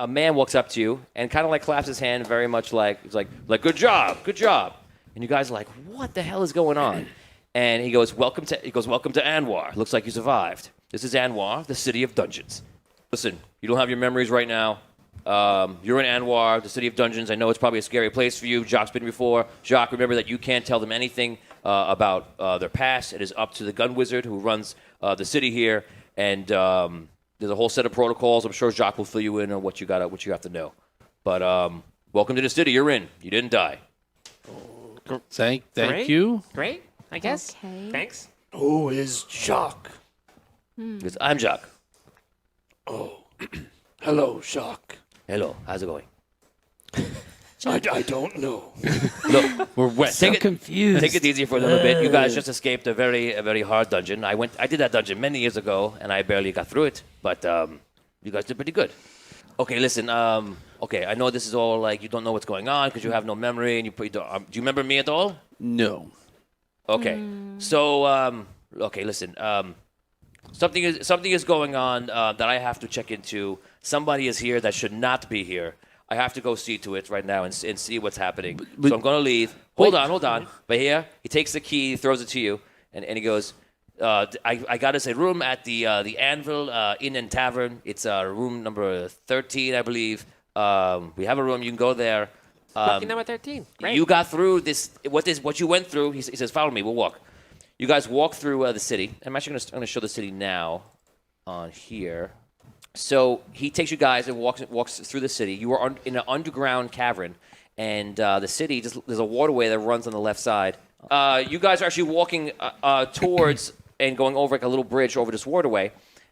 a man walks up to you and kind of like claps his hand, very much like it's like good job. And you guys are like, what the hell is going on? And he goes, welcome to Anwar. Looks like you survived. This is Anwar, the city of dungeons. Listen, you don't have your memories right now. You're in Anwar, the city of dungeons. I know it's probably a scary place for you. Jacques been here before. Jacques, remember that you can't tell them anything about their past. It is up to the gun wizard who runs the city here. And there's a whole set of protocols. I'm sure Jacques will fill you in on what you have to know. But welcome to the city. You're in. You didn't die. Thank you. Great, I guess. Okay. Thanks. Who is Jacques? Because I'm Jacques. Oh, hello, Jacques. Hello. How's it going? I don't know. Look, We're wet. Confused. take it easy for a little bit. You guys just escaped a very hard dungeon. I did that dungeon many years ago, and I barely got through it. But you guys did pretty good. Okay, listen. Okay, I know this is all like you don't know what's going on because you have no memory, and do you remember me at all? No. Okay. So okay, listen. Something is going on that I have to check into. Somebody is here that should not be here. I have to go see to it right now and see what's happening. So I'm going to leave. Hold on. But here, he takes the key, he throws it to you, and he goes, I got us a room at the Anvil Inn and Tavern. It's room number 13, I believe. We have a room. You can go there. Lucky number 13. Great. You got through this. What you went through, he says, follow me. We'll walk. You guys walk through the city. I'm actually going to show the city now on here. So he takes you guys and walks through the city. You are in an underground cavern, and the city, there's a waterway that runs on the left side. You guys are actually walking towards and going over like a little bridge over this waterway,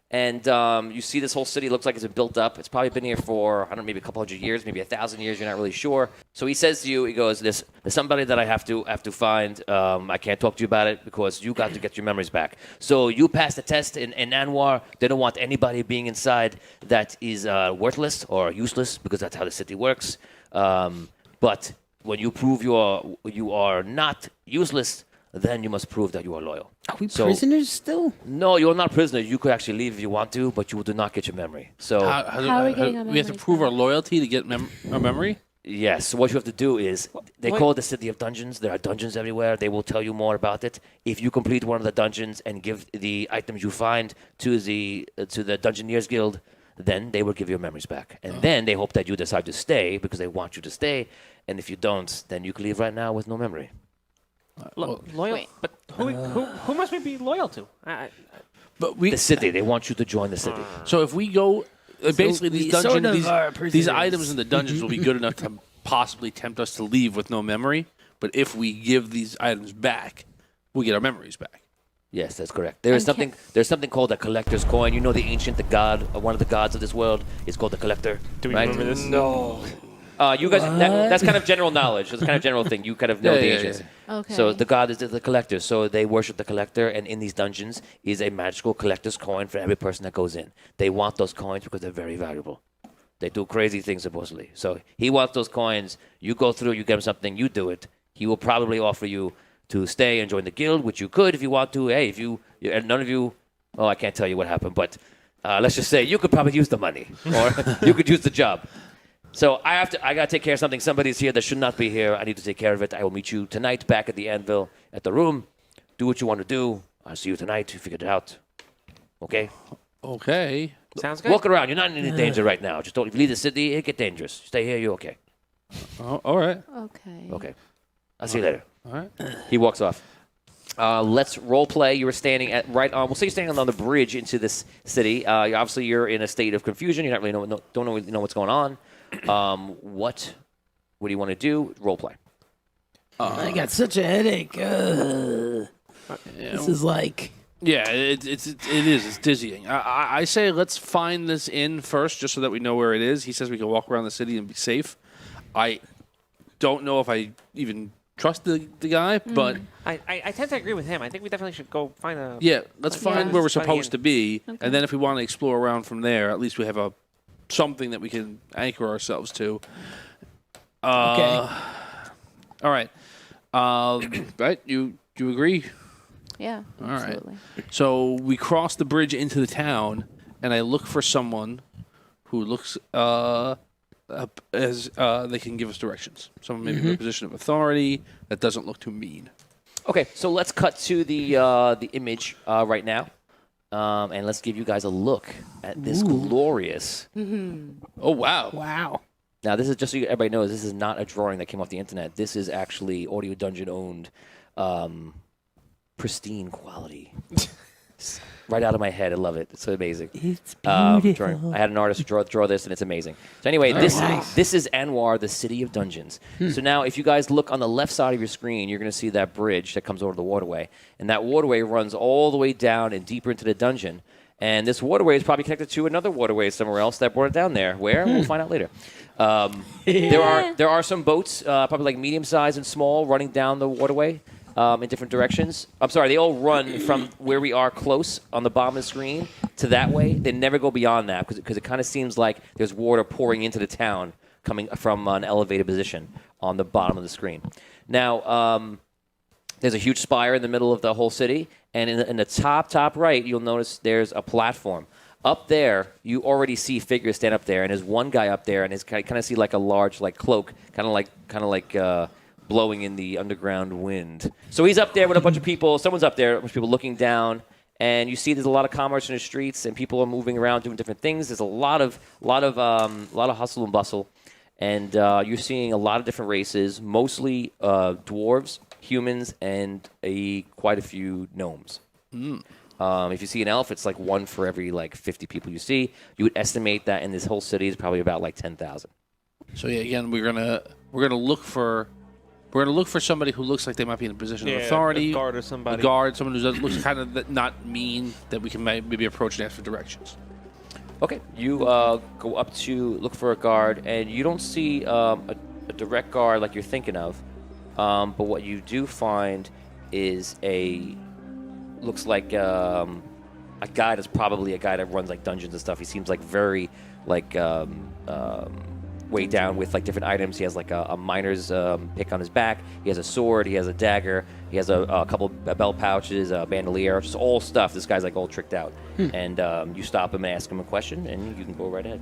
and you see this whole city. Looks like it's been built up. It's probably been here for, I don't know, maybe a couple hundred years, maybe 1,000 years. You're not really sure. So he says to you, he goes, there's somebody that I have to find. I can't talk to you about it because you got to get your memories back. So you passed the test in Anwar. They don't want anybody being inside that is worthless or useless because that's how the city works. But when you prove you are not useless, then you must prove that you are loyal. Are we prisoners still? No, you're not prisoners. You could actually leave if you want to, but you do not get your memory. So How are we getting our we have to memories prove back? our loyalty to get our memory? yes, so what you have to do is, they call it the City of Dungeons. There are dungeons everywhere. They will tell you more about it. If you complete one of the dungeons and give the items you find to the Dungeoneers Guild, then they will give your memories back. And then they hope that you decide to stay because they want you to stay. And if you don't, then you can leave right now with no memory. Loyal? Wait. But who must we be loyal to? But The city. They want you to join the city. So if we go, basically we these sort dungeons, of are these prisoners. items in the dungeons will be good enough to possibly tempt us to leave with no memory. But if we give these items back, we get our memories back. Yes, that's correct. There's something called a collector's coin. You know the ancient, one of the gods of this world is called the collector. Do we right? remember this? No. You guys, that's kind of general knowledge. It's kind of general thing. You kind of know the ancients. Okay. So the god is the collector. So they worship the collector, and in these dungeons is a magical collector's coin for every person that goes in. They want those coins because they're very valuable. They do crazy things supposedly. So he wants those coins. You go through, you get him something, you do it. He will probably offer you to stay and join the guild, which you could if you want to. Hey, and none of you, I can't tell you what happened, but let's just say you could probably use the money, or you could use the job. So I gotta take care of something. Somebody's here that should not be here. I need to take care of it. I will meet you tonight back at the Anvil at the room. Do what you want to do. I'll see you tonight. You figured it out. Okay? Okay. Sounds good. Walk around. You're not in any danger right now. Just don't leave the city. It get dangerous. Stay here. You're okay. All right. Okay. Okay. I'll see you later. All right. He walks off. Let's role play. You were standing we'll say you're standing on the bridge into this city. Obviously, you're in a state of confusion. You're not really don't know what's going on. What do you want to do? Role play. I got such a headache. This is like... Yeah, it is. It's dizzying. I say let's find this inn first, just so that we know where it is. He says we can walk around the city and be safe. I don't know if I even trust the guy, but I tend to agree with him. I think we definitely should go find a... yeah, let's find where we're Find the supposed to be, Okay. and then if we want to explore around from there, at least we have something that we can anchor ourselves to. Okay. All right. Right? You agree? Yeah, All right. absolutely. So we cross the bridge into the town, and I look for someone who looks as they can give us directions. Someone maybe in a position of authority that doesn't look too mean. Okay, so let's cut to the image right now, and let's give you guys a look at this glorious. Oh, wow. Wow. Now, this is just so everybody knows, this is not a drawing that came off the internet. This is actually Audio Dungeon owned, pristine quality. Right out of my head. I love it. It's so amazing. It's beautiful. I had an artist draw this, and it's amazing. So anyway, this is Anwar, the City of Dungeons. So now, if you guys look on the left side of your screen, you're going to see that bridge that comes over the waterway. And that waterway runs all the way down and deeper into the dungeon. And this waterway is probably connected to another waterway somewhere else that brought it down there. Where? We'll find out later. There are some boats, probably like medium-sized and small, running down the waterway. In different directions. I'm sorry, they all run from where we are close on the bottom of the screen to that way. They never go beyond that because it kind of seems like there's water pouring into the town coming from an elevated position on the bottom of the screen. Now, there's a huge spire in the middle of the whole city, and in the top right, you'll notice there's a platform. Up there, you already see figures stand up there, and there's one guy up there, and you kind of see like a large like cloak, kind of like blowing in the underground wind. So he's up there with a bunch of people. Someone's up there, a bunch of people looking down, and you see there's a lot of commerce in the streets, and people are moving around doing different things. There's a lot of hustle and bustle, and you're seeing a lot of different races, mostly dwarves, humans, and quite a few gnomes. If you see an elf, it's like one for every like 50 people you see. You would estimate that in this whole city is probably about like 10,000. So yeah, again, we're gonna look for somebody who looks like they might be in a position of authority. A guard or somebody. A guard, someone who looks kind of not mean, that we can maybe approach and ask for directions. Okay, you go up to look for a guard, and you don't see a direct guard like you're thinking of. But what you do find is looks like a guy that's probably a guy that runs like dungeons and stuff. He seems like very like weighed down with like different items. He has like a miner's pick on his back. He has a sword. He has a dagger. He has a couple belt pouches, a bandolier, just all stuff. This guy's like all tricked out. And you stop him and ask him a question, and you can go right ahead.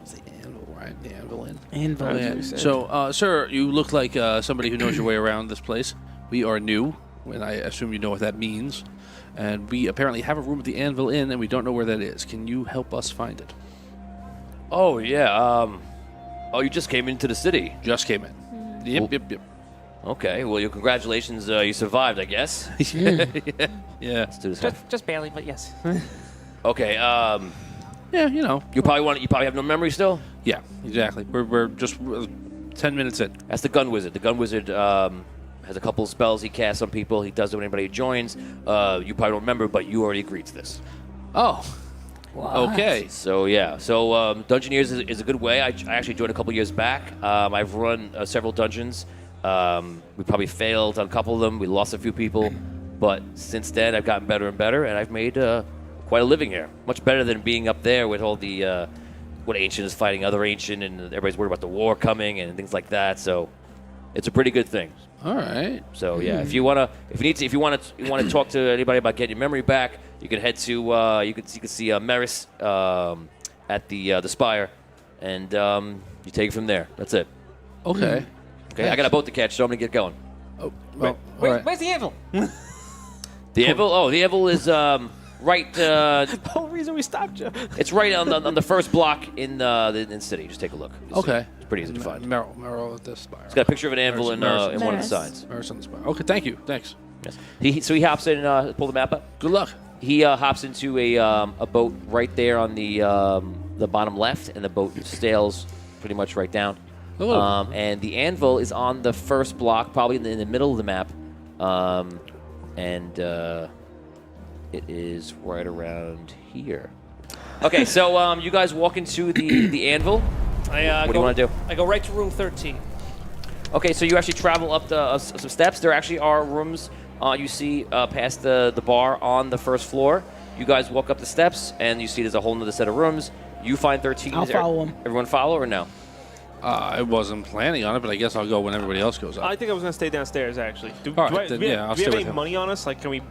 It's the anvil, right? The anvil in. Anvil. Yeah. So, sir, you look like somebody who knows your way around this place. We are new, and I assume you know what that means. And we apparently have a room at the Anvil Inn, and we don't know where that is. Can you help us find it? Oh yeah. Oh, you just came into the city. Just came in. Yep. Okay. Well, your congratulations. You survived, I guess. Yeah. Let's do this. Just barely, but yes. Okay. Yeah, you know. You probably have no memory still. Yeah, exactly. We're just 10 minutes in. That's the gun wizard. The gun wizard has a couple of spells he casts on people. He does it when anybody joins. You probably don't remember, but you already agreed to this. Oh. Okay. So yeah. So Dungeoneers is a good way. I actually joined a couple years back. I've run several dungeons. We probably failed on a couple of them. We lost a few people, but since then I've gotten better and better, and I've made quite a living here. Much better than being up there with all the what ancient is fighting other ancient, and everybody's worried about the war coming and things like that. So it's a pretty good thing. All right. So yeah, if you want to talk to anybody about getting your memory back, you can head to you can see Maris at the Spire, and you take it from there. That's it. Okay. Okay, I got a boat to catch, so I'm gonna get going. Oh, well, Where's the anvil? The anvil? Oh, the anvil is right. The whole reason we stopped you. It's right on the first block in the city. Just take a look. You'll see. Okay. It's pretty easy to find. Merrill at the Spire. It's got a picture of an anvil in one of the Maris. signs. Merrill on the Spire. Okay, thank you. Thanks. Yes. So he hops in. Pull the map up. Good luck. He hops into a boat right there on the bottom left, and the boat sails pretty much right down. Hello. And the anvil is on the first block, probably in the middle of the map, and it is right around here. Okay, so you guys walk into the anvil. What do you want to do? I go right to room 13. Okay, so you actually travel up some steps. There actually are rooms you see past the bar on the first floor. You guys walk up the steps, and you see there's a whole other set of rooms. You find 13. I'll follow him. Everyone follow or no? I wasn't planning on it, but I guess I'll go when everybody else goes up. I think I was going to stay downstairs, actually. Do All right, I, then, do we yeah, I'll have, do we stay have with any him. money on us? Like, can we...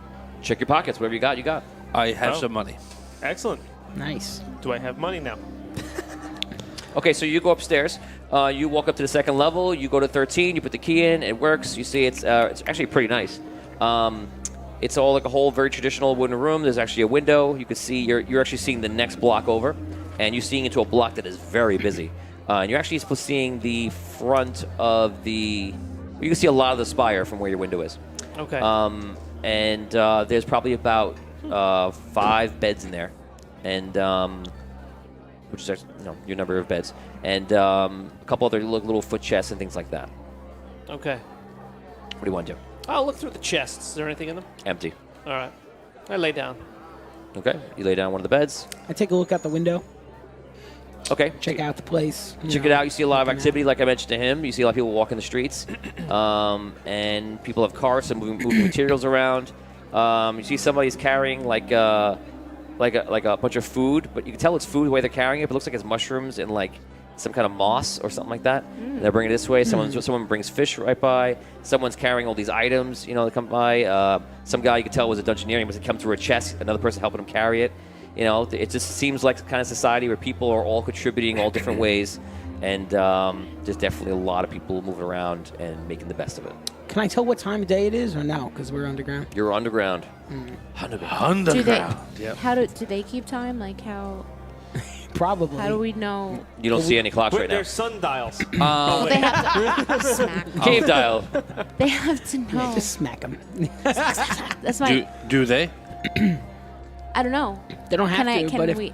Check your pockets. Whatever you got, you got. I have Oh. some money. Excellent. Nice. Do I have money now? Okay, so you go upstairs. You walk up to the second level. You go to 13. You put the key in. It works. You see, it's actually pretty nice. It's all like a whole very traditional wooden room. There's actually a window. You can see you're actually seeing the next block over, and you're seeing into a block that is very busy. And you're actually seeing the front of the. You can see a lot of the spire from where your window is. Okay. And there's probably about 5 beds in there, and which is actually, your number of beds, and a couple other little foot chests and things like that. Okay. What do you want to do? I'll look through the chests. Is there anything in them? Empty. All right. I lay down. Okay. You lay down one of the beds. I take a look out the window. Okay. Check out the place. Check it out. You see a lot of activity, like I mentioned to him. You see a lot of people walking the streets, and people have carts and moving materials around. You see somebody's carrying like a bunch of food, but you can tell it's food the way they're carrying it. But it looks like it's mushrooms and like some kind of moss or something like that. And they're bringing it this way. Someone brings fish right by. Someone's carrying all these items. That come by. Some guy you could tell was a dungeoneer. He must have come through a chest. Another person helping him carry it. It just seems like the kind of society where people are all contributing all different ways, and there's definitely a lot of people moving around and making the best of it. Can I tell what time of day it is or no? Because we're underground. You're underground. Underground. Do they? Yep. How do they keep time? Like how? Probably. How do we know? You don't see any clocks right now. There's sundials. They have to smack. Cave dial. They have to know. Just smack them. That's my. Do they? I don't know. They don't have Can to, Can but we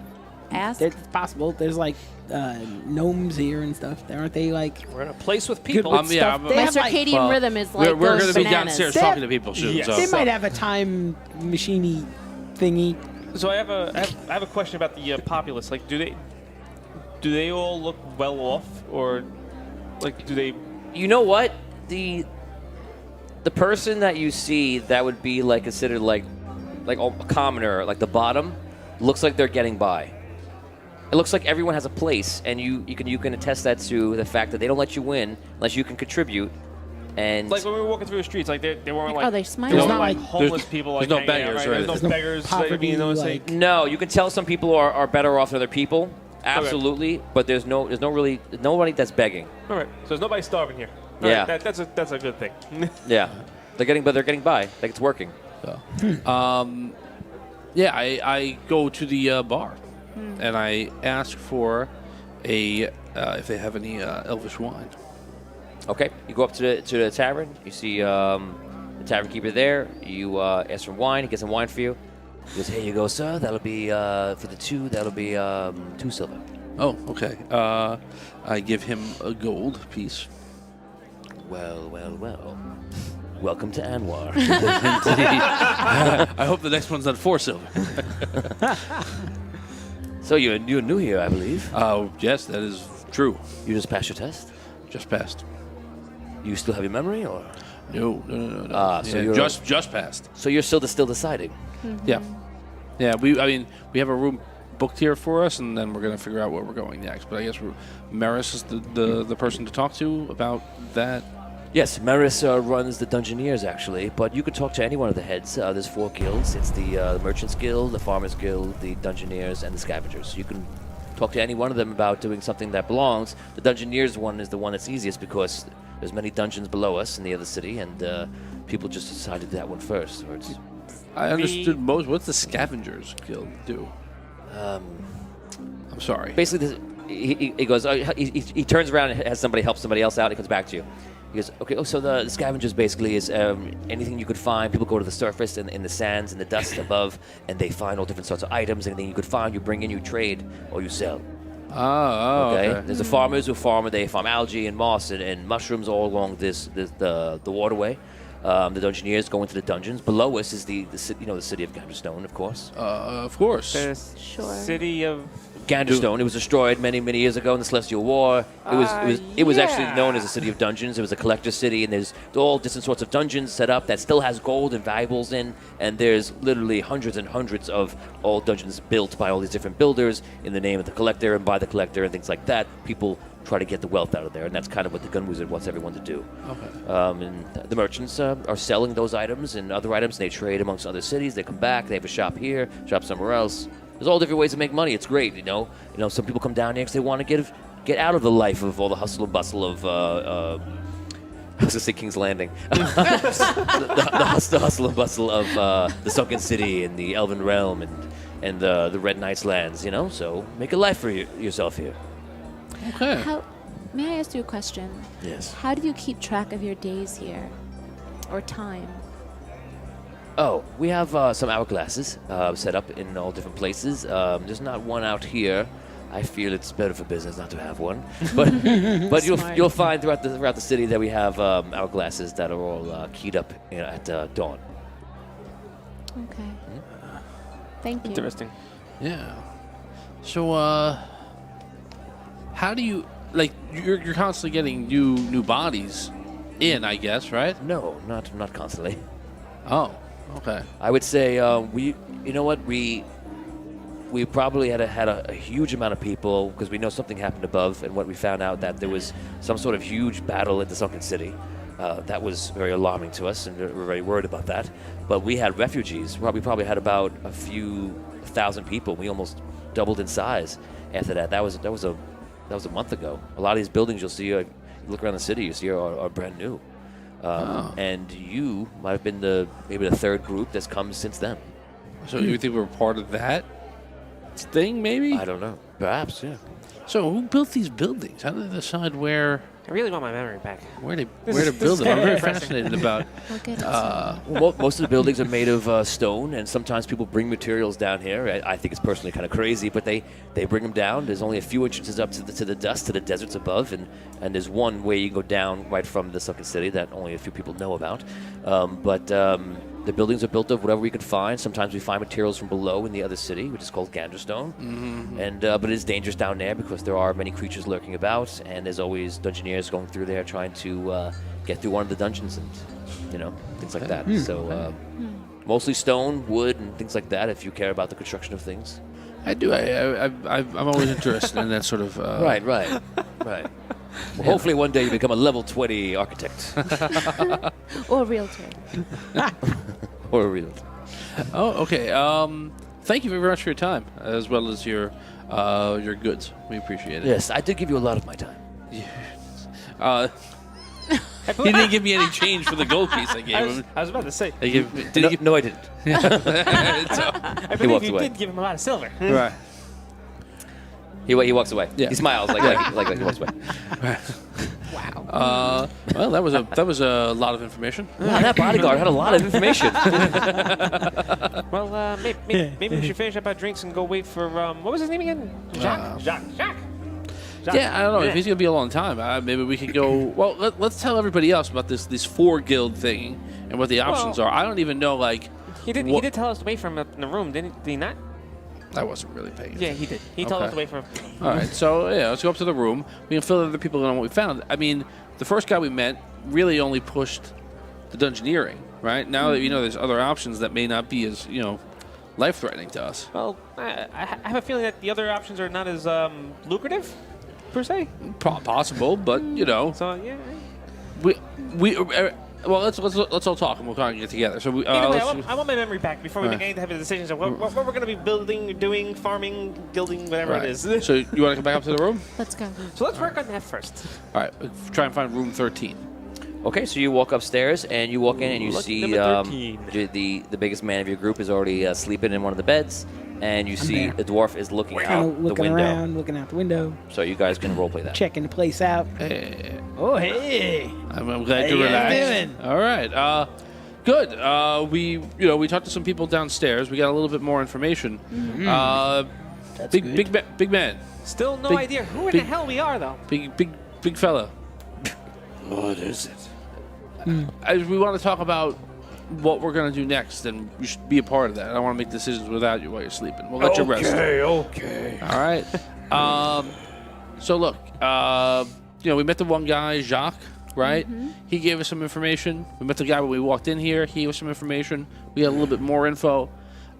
ask? it's possible. There's like gnomes here and stuff. Aren't they like We're in a place with good people. with yeah, stuff? I'm- They My have, like, circadian rhythm is like We're goes going to be bananas. downstairs They talking have- to people soon. Yes. So. they might have a time machiney thingy. So I have a question about the populace. Like, do they all look well off, or like do they? You know what? The person that you see that would be like considered like a commoner, like the bottom, looks like they're getting by. It looks like everyone has a place, and you can attest that to the fact that they don't let you win unless you can contribute. And Like when we were walking through the streets, like they weren't like Oh, they there smile. There's weren't not like like- homeless people. Like there's no hanging out, beggars, right? right? There's no There's no beggars. poverty, I mean, like- no, you can tell some people are better off than other people. Absolutely, but there's nobody that's begging. all right. So there's nobody starving here. All Yeah. right, that's a good thing. Yeah, they're getting by. Like it's working. So, yeah, I go to the bar and I ask for if they have any Elvish wine. Okay, you go up to the tavern. You see the tavern keeper there. You ask for wine. He gets some wine for you. He goes, "Here you go, sir. That'll be for the 2. That'll be 2 silver." Oh, okay. I give him a gold piece. Well. Welcome to Anwar. I hope the next one's not 4 silver. So you're new here, I believe. Yes, that is true. You just passed your test. Just passed. You still have your memory, or No. so Yeah, you're just passed. so you're still deciding. Yeah. Yeah, we have a room booked here for us, and then we're going to figure out where we're going next. But I guess Maris is the person to talk to about that. Yes, Maris runs the Dungeoneers, actually, but you could talk to any one of the heads. There's 4 guilds. It's the Merchants Guild, the Farmers Guild, the Dungeoneers, and the Scavengers. You can talk to any one of them about doing something that belongs. The Dungeoneers one is the one that's easiest because there's many dungeons below us in the other city, and people just decided to do that one first. Or it's, I understood most. What's the Scavengers Guild do? I'm sorry. basically, he goes, he turns around and has somebody help somebody else out. He comes back to you. He goes, okay, so the scavengers basically is anything you could find. People go to the surface in the sands and the dust above, and they find all different sorts of items. Anything you could find, you bring in, you trade, or you sell. Okay. There's the farmers who farm, they farm algae and moss and mushrooms all along the waterway. The Dungeoneers go into the dungeons. Below us is the city of Ganderstone, of course. Of course. There's Sure. city of Ganderstone. It was destroyed many years ago in the Celestial War. It was actually known as a city of dungeons. It was a collector city, and there's all different sorts of dungeons set up that still has gold and valuables in. And there's literally hundreds and hundreds of all dungeons built by all these different builders in the name of the collector and by the collector and things like that. People try to get the wealth out of there, and that's kind of what the Gun Wizard wants everyone to do. Okay. And the merchants are selling those items and other items, and they trade amongst other cities. They come back. They have a shop here, shop somewhere else. There's all different ways to make money. It's great, you know. Some people come down here because they want to get out of the life of all the hustle and bustle of. I was gonna say King's Landing. the hustle and bustle of the Sunken City and the Elven Realm and the Red Knights lands. You know, so make a life for yourself here. Okay. May I ask you a question? Yes. How do you keep track of your days here, or time? Oh, we have some hourglasses set up in all different places. There's not one out here. I feel it's better for business not to have one, but you'll find throughout the city that we have hourglasses that are all keyed up at dawn. Okay. Thank you. Interesting. Yeah. So, how do you like? You're constantly getting new bodies in, I guess, right? No, not constantly. Oh, okay. I would say we probably had a huge amount of people because we know something happened above, and what we found out that there was some sort of huge battle at the Sunken City. That was very alarming to us, and we're very worried about that. But we had refugees. We probably had about a few thousand people. We almost doubled in size after that. That was a month ago. A lot of these buildings you'll see, you look around the city, you see are brand new. And you might have been maybe the third group that's come since then. So you think we're part of that thing, maybe? I don't know. Perhaps, yeah. So who built these buildings? How did they decide where I really want my memory back. to This build is them? I'm very depressing. fascinated about. We'll get it Well, most of the buildings are made of stone, and sometimes people bring materials down here. I think it's personally kind of crazy, but they bring them down. There's only a few entrances up to the dust, to the deserts above, and there's one way you can go down right from the Sunken City that only a few people know about. But the buildings are built of whatever we can find. Sometimes we find materials from below in the other city, which is called Ganderstone. And but it is dangerous down there because there are many creatures lurking about, and there's always dungeoneers going through there trying to get through one of the dungeons and things like that. So mostly stone, wood, and things like that. If you care about the construction of things. I do. I'm always interested in that sort of. Right. Well, hopefully one day you become a level 20 architect or realtor. or a realtor. Oh, okay. Thank you very much for your time, as well as your goods. We appreciate it. Yes, I did give you a lot of my time. He didn't give me any change for the gold piece I gave him. I was about to say. No, I didn't. I believe walks you away. did give him a lot of silver. Right. He walks away. Yeah. He smiles like he walks away. Well, that was a lot of information. Wow, that bodyguard had a lot of information. Well, maybe we should finish up our drinks and go wait for what was his name again? Jacques. Yeah, I don't know if he's gonna be a long time. Maybe we could go. Well, let's tell everybody else about this 4-guild thing and what the options are. I don't even know. Like, He did tell us to wait for him in the room, did he not? I wasn't really paying Yeah, attention. he did. He told us Okay. to wait for him. All right, so yeah, let's go up to the room. We can fill other people in on what we found. I mean, the first guy we met really only pushed the dungeoneering, right? Now that we know there's other options that may not be as life-threatening to us. Well, I have a feeling that the other options are not as lucrative, per se. Possible, but So yeah. we well, let's all talk and we'll kind of get together. So we, Either way, let's- I want my memory back before we Right. make any type of decisions of what we're going to be building, doing, farming, guilding, whatever right. it is. So you want to come back up to the room? Let's go. So let's work on that first. All right, try and find room 13. Okay, so you walk upstairs and you walk in and you Lucky see number 13. the biggest man of your group is already sleeping in one of the beds, and you see there. the dwarf is looking Kind out of the looking window. around, looking out the window, So you guys can roleplay that. checking the place out. Hey, Oh, hey. I'm glad How you're you guys relaxed. doing? All right, good. We talked to some people downstairs. We got a little bit more information. That's good. Big man, Still no Big- idea who in big- the hell we are, though. big fella. What is it? We want to talk about what we're gonna do next, and you should be a part of that. I don't want to make decisions without you while you're sleeping. We'll let you rest. Okay. All right. So look, we met the one guy, Jacques, right? He gave us some information. We met the guy when we walked in here. He gave us some information. We got a little bit more info.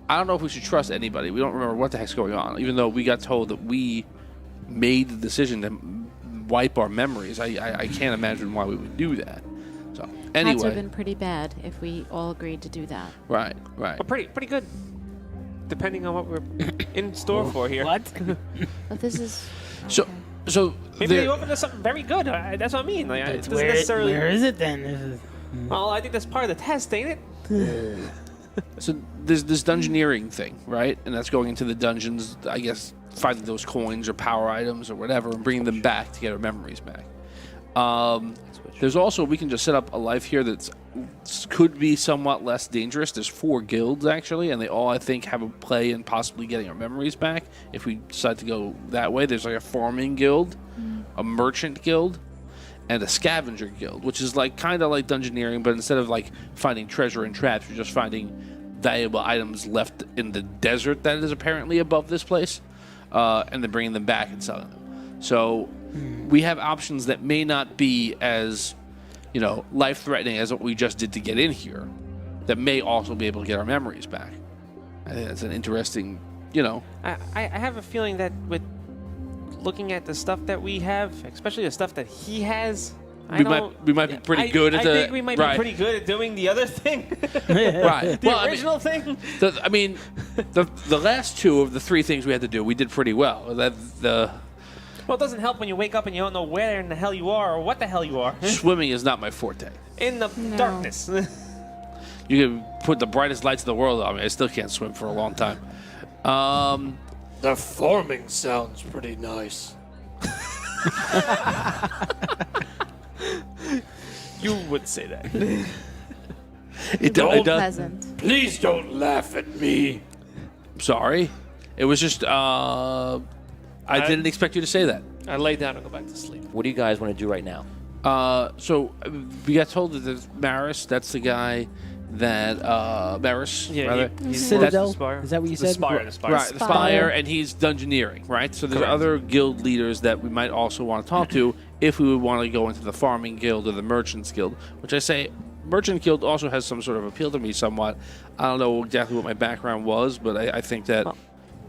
I don't know if we should trust anybody. We don't remember what the heck's going on, even though we got told that we made the decision to wipe our memories. I can't imagine why we would do that. So Had to have anyway, been pretty bad if we all agreed to do that. right. But pretty good, depending on what we're in store for here. What? But this is So, okay. So Maybe there- they opened to something very good. That's what I mean. Like, it doesn't Where necessarily. where is it then? Well, I think that's part of the test, ain't it? So there's this dungeoneering thing, right? And that's going into the dungeons, I guess, finding those coins or power items or whatever and bringing them back to get our memories back. There's also, we can just set up a life here that could be somewhat less dangerous. There's 4 guilds, actually, and they all, I think, have a play in possibly getting our memories back if we decide to go that way. There's like a farming guild, a merchant guild, and a scavenger guild, which is like kind of like dungeoneering, but instead of like finding treasure and traps, you're just finding valuable items left in the desert that is apparently above this place, and then bringing them back and selling them. So we have options that may not be as, life-threatening as what we just did to get in here, that may also be able to get our memories back. I think that's an interesting, I have a feeling that with looking at the stuff that we have, especially the stuff that he has, we might be pretty good at I think we might be pretty good at doing the other thing. Right. The original thing. The last 2 of the 3 things we had to do, we did pretty well. Well, it doesn't help when you wake up and you don't know where in the hell you are or what the hell you are. Swimming is not my forte. In the darkness. You can put the brightest lights in the world on me. I still can't swim for a long time. The farming sounds pretty nice. You would say that. It does. Pleasant. Please don't laugh at me. Sorry. It was just, I didn't expect you to say that. I lay down and go back to sleep. What do you guys want to do right now? So we got told that there's Maris, that's the guy that, Maris, Yeah, rather. he's Citadel? the Spire. Is that what you The said? Spire. Right, the Spire. Spire, and he's dungeoneering, right? So there's Correct. other guild leaders that we might also want to talk to if we would want to go into the farming guild or the merchants guild, which I say merchant guild also has some sort of appeal to me somewhat. I don't know exactly what my background was, but I think that,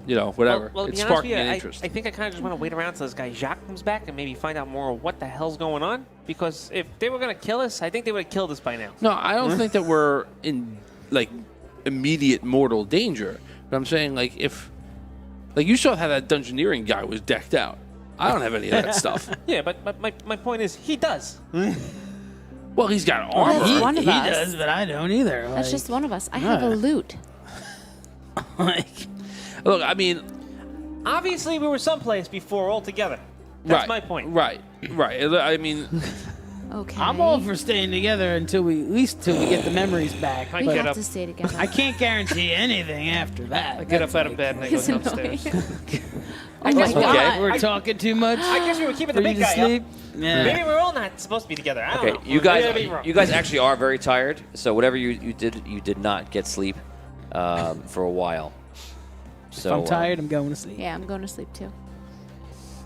whatever. Well, to it be honest sparked with me you, an I interest. think I kind of just want to wait around until this guy Jacques comes back and maybe find out more of what the hell's going on. Because if they were going to kill us, I think they would have killed us by now. No, I don't think that we're in, immediate mortal danger. But I'm saying, if... you saw how that dungeoneering guy was decked out. I don't have any of that stuff. Yeah, but my point is, he does. Well, he's got Well, armor. that's one of he us. does, but I don't either. That's just one of us. I have a loot. Look, I mean... Obviously, we were someplace before altogether. That's right, my point. Right. I mean... Okay. I'm all for staying together at least till we get the memories back. I We get have up. to stay together. I can't guarantee anything after that. I get up out of bed and I go It's annoying. downstairs. Oh my Okay. god. We're talking too much. I guess we were keeping for the you big to guy sleep. up. Yeah. Maybe we're all not supposed to be together. I don't Okay, know. you Maybe guys, you guys actually are very tired. So whatever you did not get sleep for a while. So If I'm tired, I'm going to sleep. Yeah, I'm going to sleep too.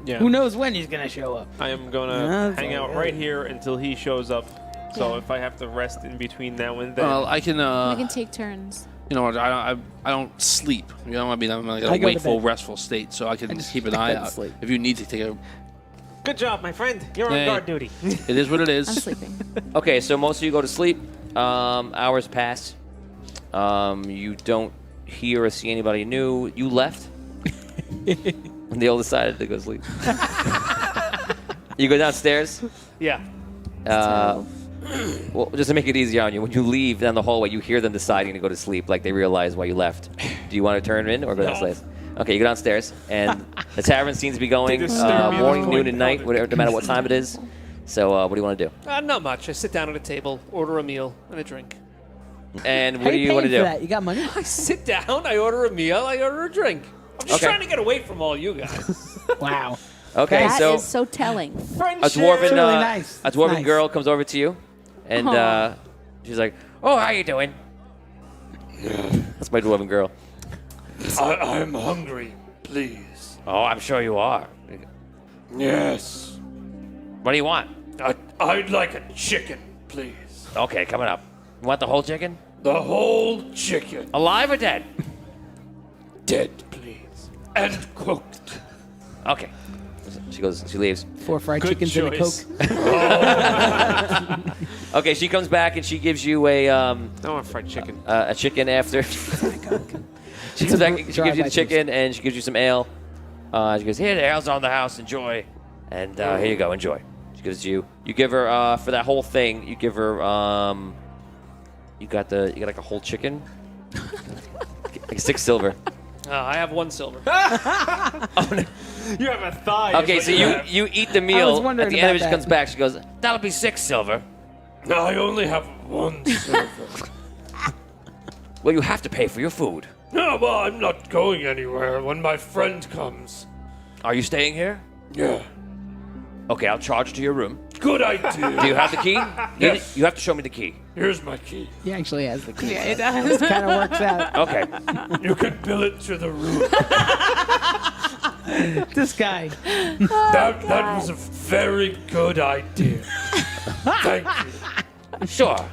Yeah. Who knows when he's gonna show up? I am going Yeah, to hang that's out all right good. here until he shows up. So Yeah. if I have to rest in between now and then. Well, I can... we can take turns. You know what? I don't sleep. I mean, I'm in I a go to wakeful, bed. restful state, so I can just keep an go eye to out. sleep. If you need to take a... Good job, my friend. You're Hey. on guard duty. It is what it I'm is. sleeping. Okay, so most of you go to sleep. Hours pass. You don't hear or see anybody new. You left. And they all decided to go to sleep. You go downstairs. Yeah. Well, just to make it easier on you, when you leave down the hallway, you hear them deciding to go to sleep, like they realize why you left. Do you want to turn in or go downstairs? Okay, you go downstairs, and the tavern seems to be going They disturb you morning, to the noon, point and night, whatever, no matter what time it is. So, what do you want to do? Not much. I sit down at a table, order a meal and a drink. And How what do you you want to paying do? for that? You got money? I sit down, I order a meal, I order a drink. I'm just Okay. trying to get away from all you guys. Wow. Okay, That so is so telling. a Friendship. dwarven, It's really nice. a dwarven Nice. girl comes over to you, and Aw. she's like, "Oh, how you doing?" That's my dwarven girl. I'm hungry, please. Oh, I'm sure you are. Yes. What do you want? I'd like a chicken, please. Okay, coming up. You want the whole chicken? The whole chicken. Alive or dead? Dead, please. And cooked. Okay. She leaves. 4 fried Good chickens choice. and a Coke. Okay, she comes back and she gives you a I want fried chicken. chicken after. She comes back, she gives you the chicken and she gives you some ale. She goes, "Here, the ale's on the house. Enjoy." And here you go. Enjoy. She gives you. You give her for that whole thing. You give her. You got like a whole chicken. Like 6 silver. I have 1 silver. You have a thigh. Okay, so you eat the meal. At wondering the end of it, about she comes back. She goes, "That'll be 6 silver." I only have 1 silver. Well, you have to pay for your food. No, well, I'm not going anywhere when my friend comes. Are you staying here? Yeah. Okay, I'll charge to your room. Good idea. Do you have the key? Yes. You have to show me the key. Here's my key. He actually has the key. Yeah, it does. Kind of works out. Okay. You can bill it to the room. This guy. That was a very good idea. Thank you. Sure.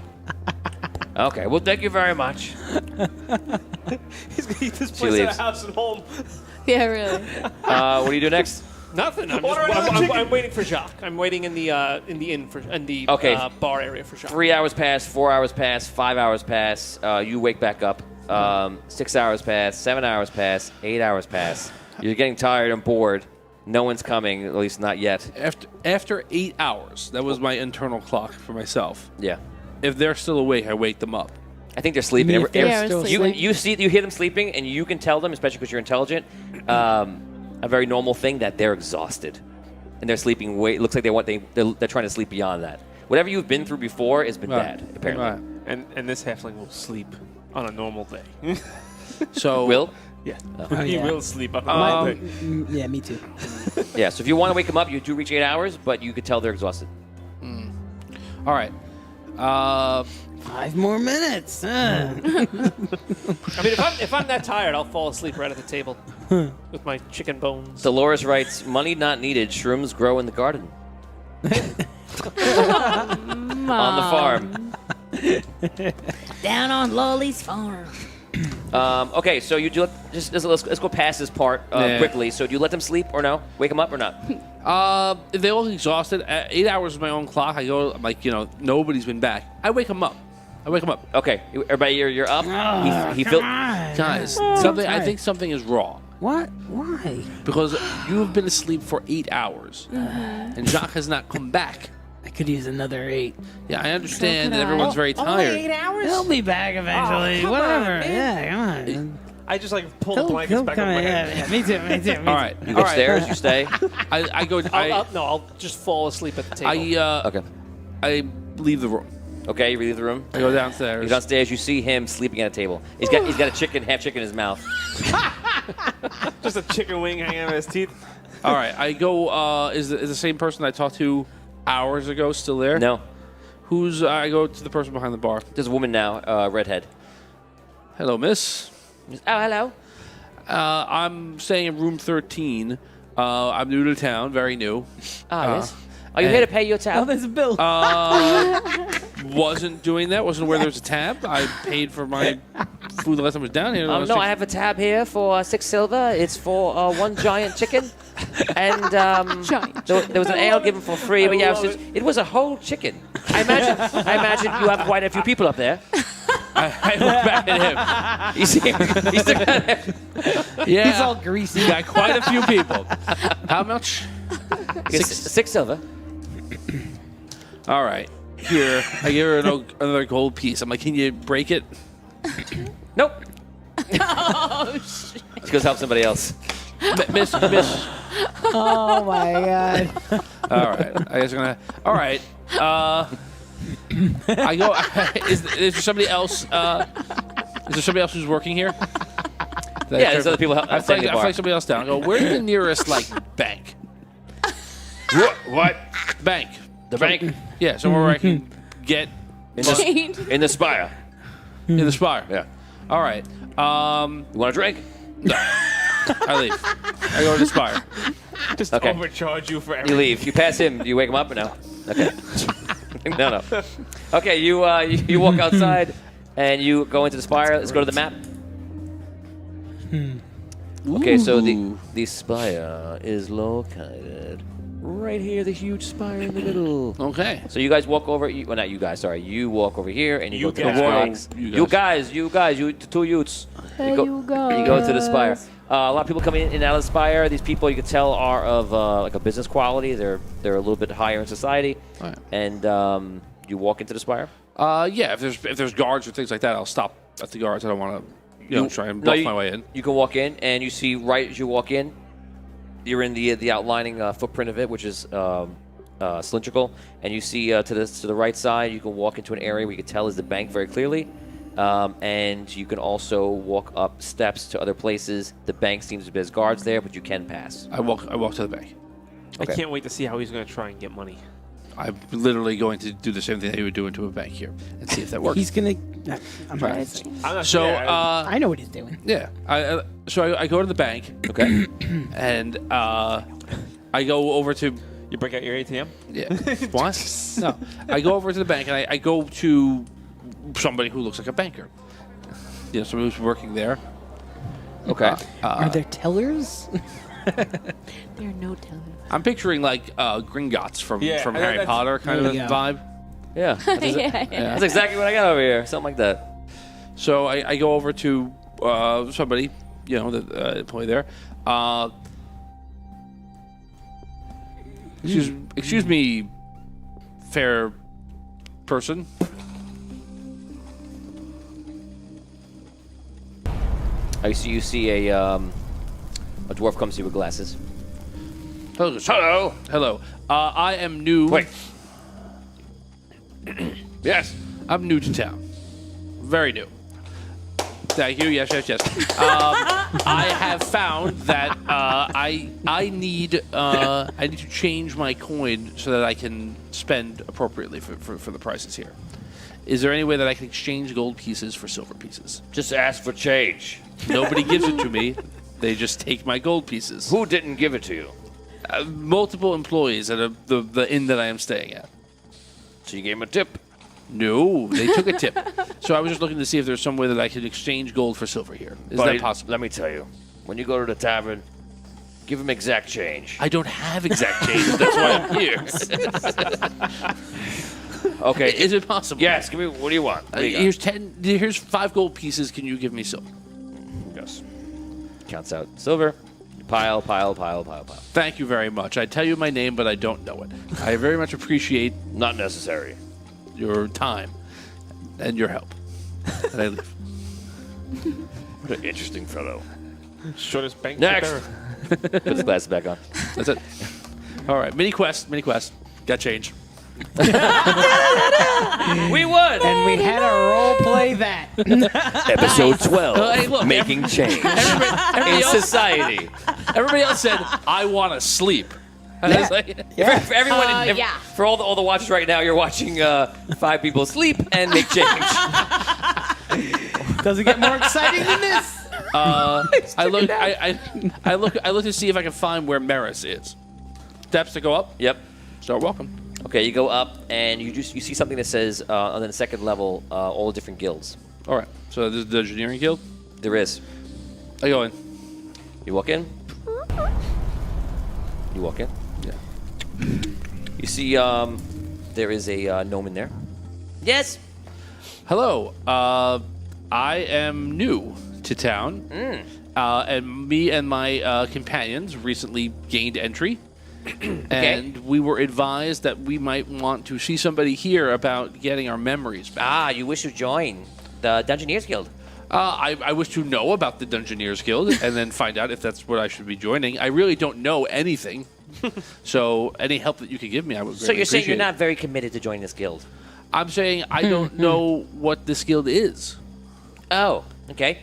Okay, well, thank you very much. He's gonna eat this She place at leaves. a house and home. Yeah, really. What do you do next? Nothing. I'm waiting for Jacques. I'm waiting in the Okay. Bar area for Jacques. 3 hours pass, 4 hours pass, 5 hours pass. You wake back up. 6 hours pass, 7 hours pass, 8 hours pass. You're getting tired and bored. No one's coming, at least not yet. After 8 hours, that was my internal clock for myself. Yeah. If they're still awake, I wake them up. I think they're sleeping. You mean if they're Yeah, still sleeping. asleep? You hear them sleeping, and you can tell them, especially because you're intelligent, a very normal thing that they're exhausted, and they're sleeping. It looks like they're trying to sleep beyond that. Whatever you've been through before has been bad, apparently. Right. And this halfling will sleep on a normal day. So Will? Yeah. Oh, He yeah. will sleep on a normal day. Yeah, me too. Yeah. So if you want to wake them up, you do reach 8 hours, but you could tell they're exhausted. all right. 5 more minutes. I mean, if I'm that tired, I'll fall asleep right at the table with my chicken bones. Dolores writes, "Money not needed. Shrooms grow in the garden." On the farm. Down on Lolly's farm. Okay, so you do let's go past this part Yeah. quickly. So do you let them sleep or no? Wake them up or not? If they look exhausted, 8 hours is my own clock. I go, I'm like, nobody's been back. I wake them up. Okay, everybody, you're up. He feels. Guys, Oh, something. I sorry. think something is wrong What? Why? because you have been asleep for 8 hours, and Jacques has not come back. I could use another 8. Yeah, I understand could that I. everyone's very tired. hours? He'll be back eventually. come Whatever. on, man. Yeah, come on. I just like pull the blankets back over my head. Yeah, me too. Me too. All right, You go upstairs. You stay. I go. I'll just fall asleep at the table. Okay. I leave the room. Okay, you leave the room. I go downstairs. You go downstairs. You see him sleeping at a table. He's got a chicken, half chicken in his mouth. Just a chicken wing hanging out of his teeth. All right, I go. Is the same person I talked to hours ago still there? No, I go to the person behind the bar. there's a woman now, redhead. Hello, miss. Oh, hello. I'm staying in room 13. I'm new to town, very new. Yes. Are you here to pay your Oh, tab? there's a bill. Wasn't doing that. Wasn't aware there was a tab. I paid for my food the last time I was down here. No, I have a tab here for 6 silver. It's for 1 giant chicken. And Giant. there was an ale given for free. But yeah, it was a whole chicken. I imagine you have quite a few people up there. I look back at him. You see him? He's looking at him. Yeah, He's all greasy. got quite a few people. How much? 6 silver. All right. Here, I give her another gold piece. I'm like, can you break it? Nope. Oh, shit. She goes help somebody else. Miss. Oh my god. All right. I guess I'm gonna. All right. I go. Is there somebody else? Is there somebody else who's working here? Yeah, there's other people I standing at the bar. flag somebody else down. I go. Where's the nearest bank? What? Bank. The bank? Yeah, somewhere where I can get Change. In the spire. in the spire. Yeah. All right. You want a drink? I leave. I go to the spire. Just Okay. overcharge you for You everything. leave. You pass him. Do you wake him up or no? Okay. No. Okay, you walk outside and you go into the spire. Let's go to the map. Okay, so the spire is located right here, the huge spire in the middle. Okay. So you guys walk over. Well, not you guys. Sorry, you walk over here and you go to the guys. spire. You You two youths. Hey, You go to the spire. A lot of people coming in and out of the spire. These people, you can tell, are of like a business quality. They're a little bit higher in society. All right. And you walk into the spire. Yeah, if there's guards or things like that, I'll stop at the guards. I don't want to try and bluff my way in. You can walk in, and you see right as you walk in, you're in the outlining footprint of it, which is cylindrical, and you see to the right side, you can walk into an area where you can tell is the bank very clearly. And you can also walk up steps to other places. The bank seems to be as guards there, but you can pass. I walk to the bank. Okay. I can't wait to see how he's going to try and get money. I'm literally going to do the same thing that he would do into a bank here and see if that works. He's gonna. I'm Right. right. I'm not So, sure. I know what he's doing. yeah. I go to the bank. Okay. And I go over to. You break out your ATM? Yeah. What? No. I go over to the bank and I go to somebody who looks like a banker. You know, somebody who's working there. Okay. Are there tellers? There are no tellers. I'm picturing like Gringotts from Yeah, Harry that's- Potter kind There of you go. vibe. Yeah. That's exactly what I got over here. Something like that. So I go over to somebody, you know, the employee there. Excuse me, fair person. You see a dwarf comes to you with glasses. Hello. Hello. Hello. I am new. Wait. Yes. I'm new to town. Very new. Thank you. Yes. I have found that I need to change my coin so that I can spend appropriately for the prices here. Is there any way that I can exchange gold pieces for silver pieces? Just ask for change. Nobody gives it to me. They just take my gold pieces. Who didn't give it to you? Multiple employees at the inn that I am staying at. So you gave him a tip. No, they took a tip. So I was just looking to see if there's some way that I could exchange gold for silver here. Is Buddy, that possible? Let me tell you. When you go to the tavern, give him exact change. I don't have exact change. That's why I'm here. Okay. Is it possible? Yes. Give me. What do you want? What do you got? Here's 5 gold pieces. Can you give me silver? Yes. Counts out silver. Pile. Thank you very much. I tell you my name, but I don't know it. I very much appreciate Not necessary. your time and your help. And I leave. What an interesting fellow. Shortest bank. Next. Ever. Put his glasses back on. That's it. All right. Mini quest. Got change. We won. And we had a role play that. Episode 12. Hey, look, Making change in society. Everybody else said, I want to sleep. And I was like, For everyone, yeah. for all the watchers right now, you're watching 5 people sleep and make change. Does it get more exciting than this? I look to see if I can find where Maris is. Steps to go up. Yep. Start walking. Okay, you go up and you see something that says on the second level all the different guilds. All right. So this is the engineering guild. There is. I go in. You walk in. You walk in. Yeah. You see there is a gnome in there. Yes. Hello. I am new to town, and me and my companions recently gained entry. And we were advised that we might want to see somebody here about getting our memories back. Ah, you wish to join the Dungeoneers Guild. I wish to know about the Dungeoneers Guild and then find out if that's what I should be joining. I really don't know anything. So any help that you could give me, I would So greatly you're saying you're appreciate. not very committed to joining this guild? I'm saying I don't know what this guild is. Oh, okay.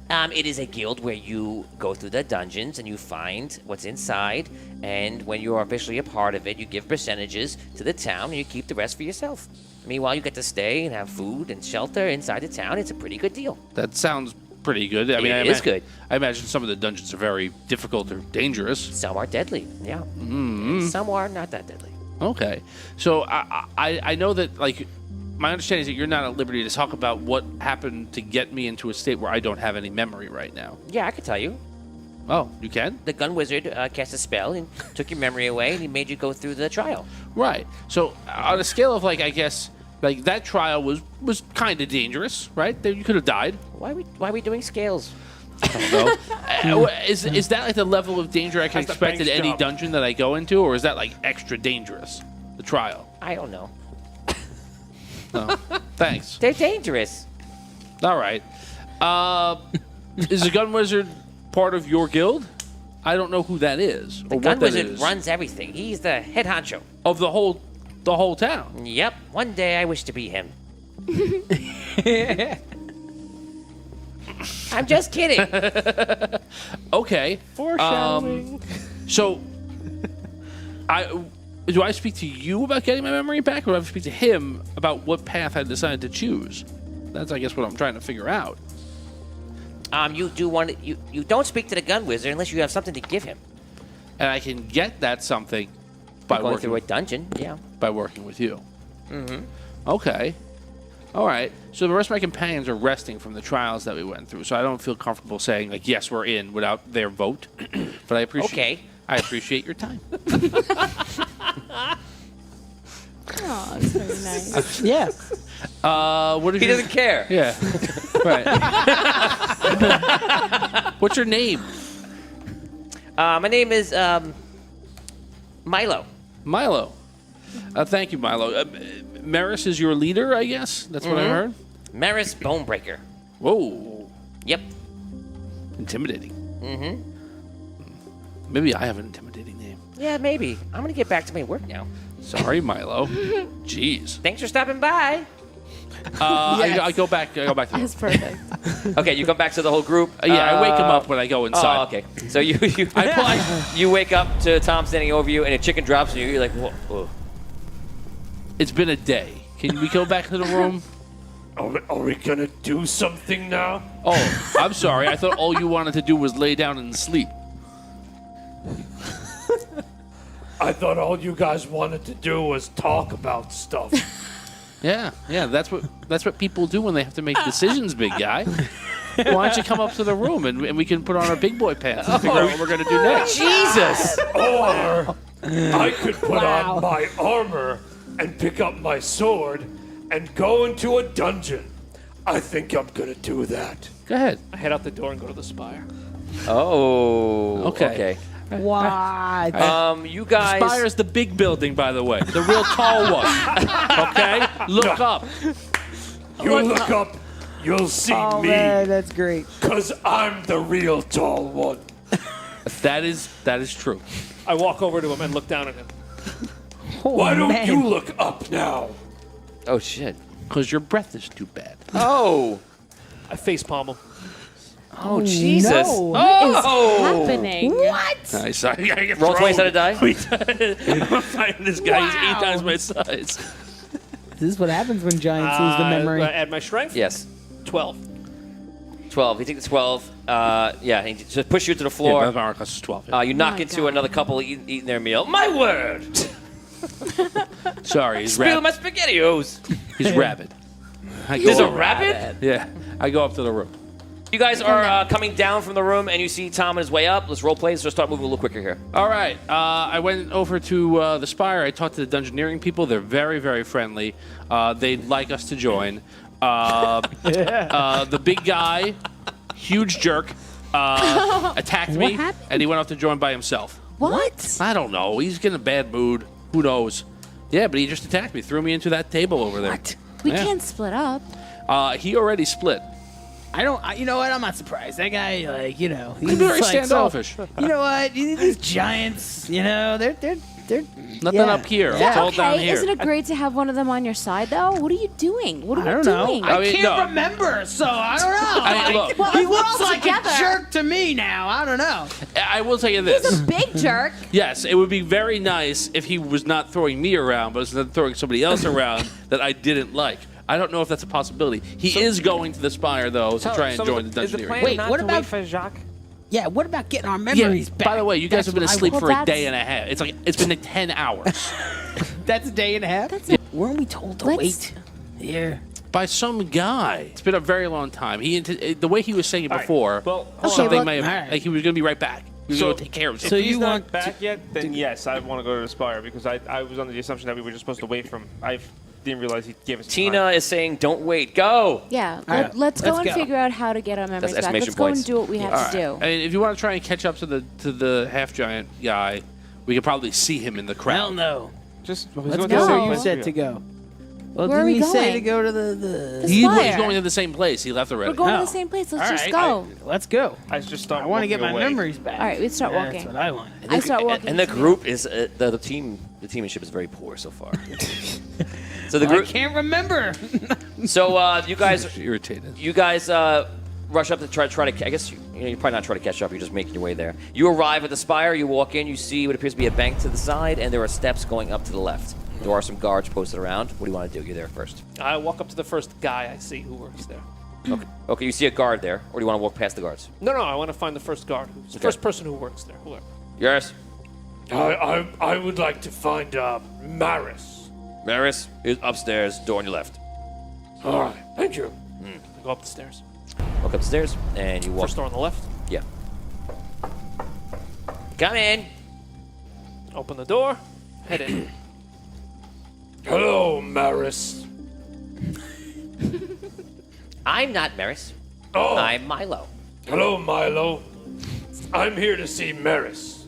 It is a guild where you go through the dungeons and you find what's inside, and when you are officially a part of it, you give percentages to the town and you keep the rest for yourself. Meanwhile, you get to stay and have food and shelter inside the town. It's a pretty good deal. That sounds pretty good. I mean, It is good. I imagine some of the dungeons are very difficult or dangerous. Some are deadly, yeah. And some are not that deadly. Okay, so I know that, like, my understanding is that you're not at liberty to talk about what happened to get me into a state where I don't have any memory right now. Yeah, I could tell you. Oh, you can? The gun wizard cast a spell and took your memory away, and he made you go through the trial. Right. So on a scale of, like, I guess, like, that trial was kind of dangerous, right? You could have died. Why are we doing scales? I don't know. Is that like the level of danger I can How's the expect in bank any job? dungeon that I go into, or is that like extra dangerous? The trial. I don't know. No. Thanks. They're dangerous. All right. Is the gun wizard part of your guild? I don't know who that is or The what gun that wizard is. runs everything. He's the head honcho. Of the whole town. Yep. One day I wish to be him. I'm just kidding. Okay. Foreshadowing. So, do I speak to you about getting my memory back, or do I speak to him about what path I decided to choose? That's, I guess, what I'm trying to figure out. You do want to, you don't speak to the gun wizard unless you have something to give him. And I can get that something by Going working through a dungeon. Yeah. by working with you. Mm-hmm. Okay. All right. So the rest of my companions are resting from the trials that we went through, so I don't feel comfortable saying like yes, we're in without their vote. But I appreciate. Okay. I appreciate your time. Oh, that's very nice. Yeah. What is He your, doesn't care. Yeah. Right. What's your name? My name is Milo. Milo. Thank you, Milo. Maris is your leader, I guess. That's what I heard. Maris Bonebreaker. Whoa. Yep. Intimidating. Mm-hmm. Maybe I have an intimidating name. Yeah, maybe. I'm gonna get back to my work now. Sorry, Milo. Jeez. Thanks for stopping by. I go back. I go back to the That's perfect. Okay, you come back to the whole group. Yeah, I wake him up when I go inside. Oh, okay. So you you wake up to Tom standing over you, and a chicken drops on you. You're like, whoa. Whoa. It's been a day. Can we go back to the room? Are we gonna do something now? Oh, I'm sorry. I thought all you wanted to do was lay down and sleep. I thought all you guys wanted to do was talk about stuff. Yeah, that's what people do when they have to make decisions, big guy. Why don't you come up to the room and we can put on our big boy pants and figure out what we're gonna do next? Jesus! Or I could put on my armor and pick up my sword and go into a dungeon. I think I'm gonna do that. Go ahead. I head out the door and go to the spire. Oh. Okay. What? You guys. Spire's the big building, by the way, the real tall one. Okay, look up. You look up, you'll see Oh me. man, that's great. Cause I'm the real tall one. That is true. I walk over to him and look down at him. Oh, Why don't man. you look up now? Oh shit. Because your breath is too bad. Oh. I facepalm him. Oh Jesus. no. What is Oh. happening? What? Nice. I get Roll twice thrown. out of die. I'm fighting this guy. He's Wow. 8 times my size. This is what happens when giants lose the memory. Add my strength. Yes. 12. 12. You take the 12. Yeah. He just push you to the Yeah, floor. my armor class is 12. You knock My into God. another couple eating their meal. My word! Sorry, he's Spill rabid. my spaghettios. He's rabid. I go There's a over- rabbit? Yeah, I go up to the room. You guys are coming down from the room, and you see Tom on his way up. Let's role play. Let's start moving a little quicker here. All right, I went over to the Spire. I talked to the Dungeoneering people. They're very, very friendly. They'd like us to join. The big guy, huge jerk, attacked me, happened? and he went off to join by himself. What? I don't know. He's in a bad mood. Who knows? Yeah, but he just attacked me, threw me into that table over there. What? We Yeah. can't split up. He already split. I don't. You know what? I'm not surprised. That guy, like, you know, he's very like, so- standoffish. you know what? These giants, you know, they're Nothing yeah. up here. Yeah. It's all down Okay, here. isn't it great to have one of them on your side, though? What are you doing? What are I we don't know. doing? I mean, can't no. remember, so I don't know. I- look, Well, he if we're looks all like together- a jerk to me now. I don't know. I will tell you this. He's a big jerk. Yes, it would be very nice if he was not throwing me around, but was throwing somebody else around that I didn't like. I don't know if that's a possibility. He is going to the Spire, though, to try and join the Is the Dungeoneering. plan Wait, not what to about- wait for Jacques? Yeah, what about getting our Yeah, memories back? by the way, you guys That's have been what I asleep want. for a Well, day that's- and a half. It's been like 10 hours. That's a day and a half. Weren't we told to Let's- wait? Here. By some guy. It's been a very long time. The way he was saying it All right, before, well, hold something on. may have, All right. like he was going to be right back. He was So- going to take care of So something. If he's you not want back yet, then yes, I want to go to the Spire because I was under the assumption that we were just supposed to wait from. didn't realize he gave us Tina time. is saying, "Don't wait, go." Yeah. right, Let's go let's and go. figure out how to get our memories back. exclamation Let's go points. and do what we have to do. I mean, if you want to try and catch up to the half giant guy, we could probably see him in the Hell crowd. no. Just Let's go go where No. you said to go. Well, Where are didn't we he say going? to go to the The He's Spire. going to the same place. He left already. We're going to No. the same place. Let's All just right. go. Let's go. I just start. I want to get my walking away. memories back. All right, we start walking. That's what I want. I start walking. And the too. group is the teammanship is very poor so far. So the I group. can't remember. So you guys Irritated. rush up to try to. I guess you're probably not trying to catch up. You're just making your way there. You arrive at the spire. You walk in. You see what appears to be a bank to the side, and there are steps going up to the left. There are some guards posted around. What do you want to do? You're there first. I walk up to the first guy I see who works there. Okay, you see a guard there, or do you want to walk past the guards? No, I want to find the first guard, who's the first person who works there. Whoever. Yes. I would like to find Maris. Maris is upstairs, door on your left. All right, thank you. I go up the stairs. Walk upstairs, and you walk. First door on the left. Yeah. Come in. Open the door. Head in. Hello, Maris. I'm not Maris. Oh, I'm Milo. hello, Milo. I'm here to see Maris.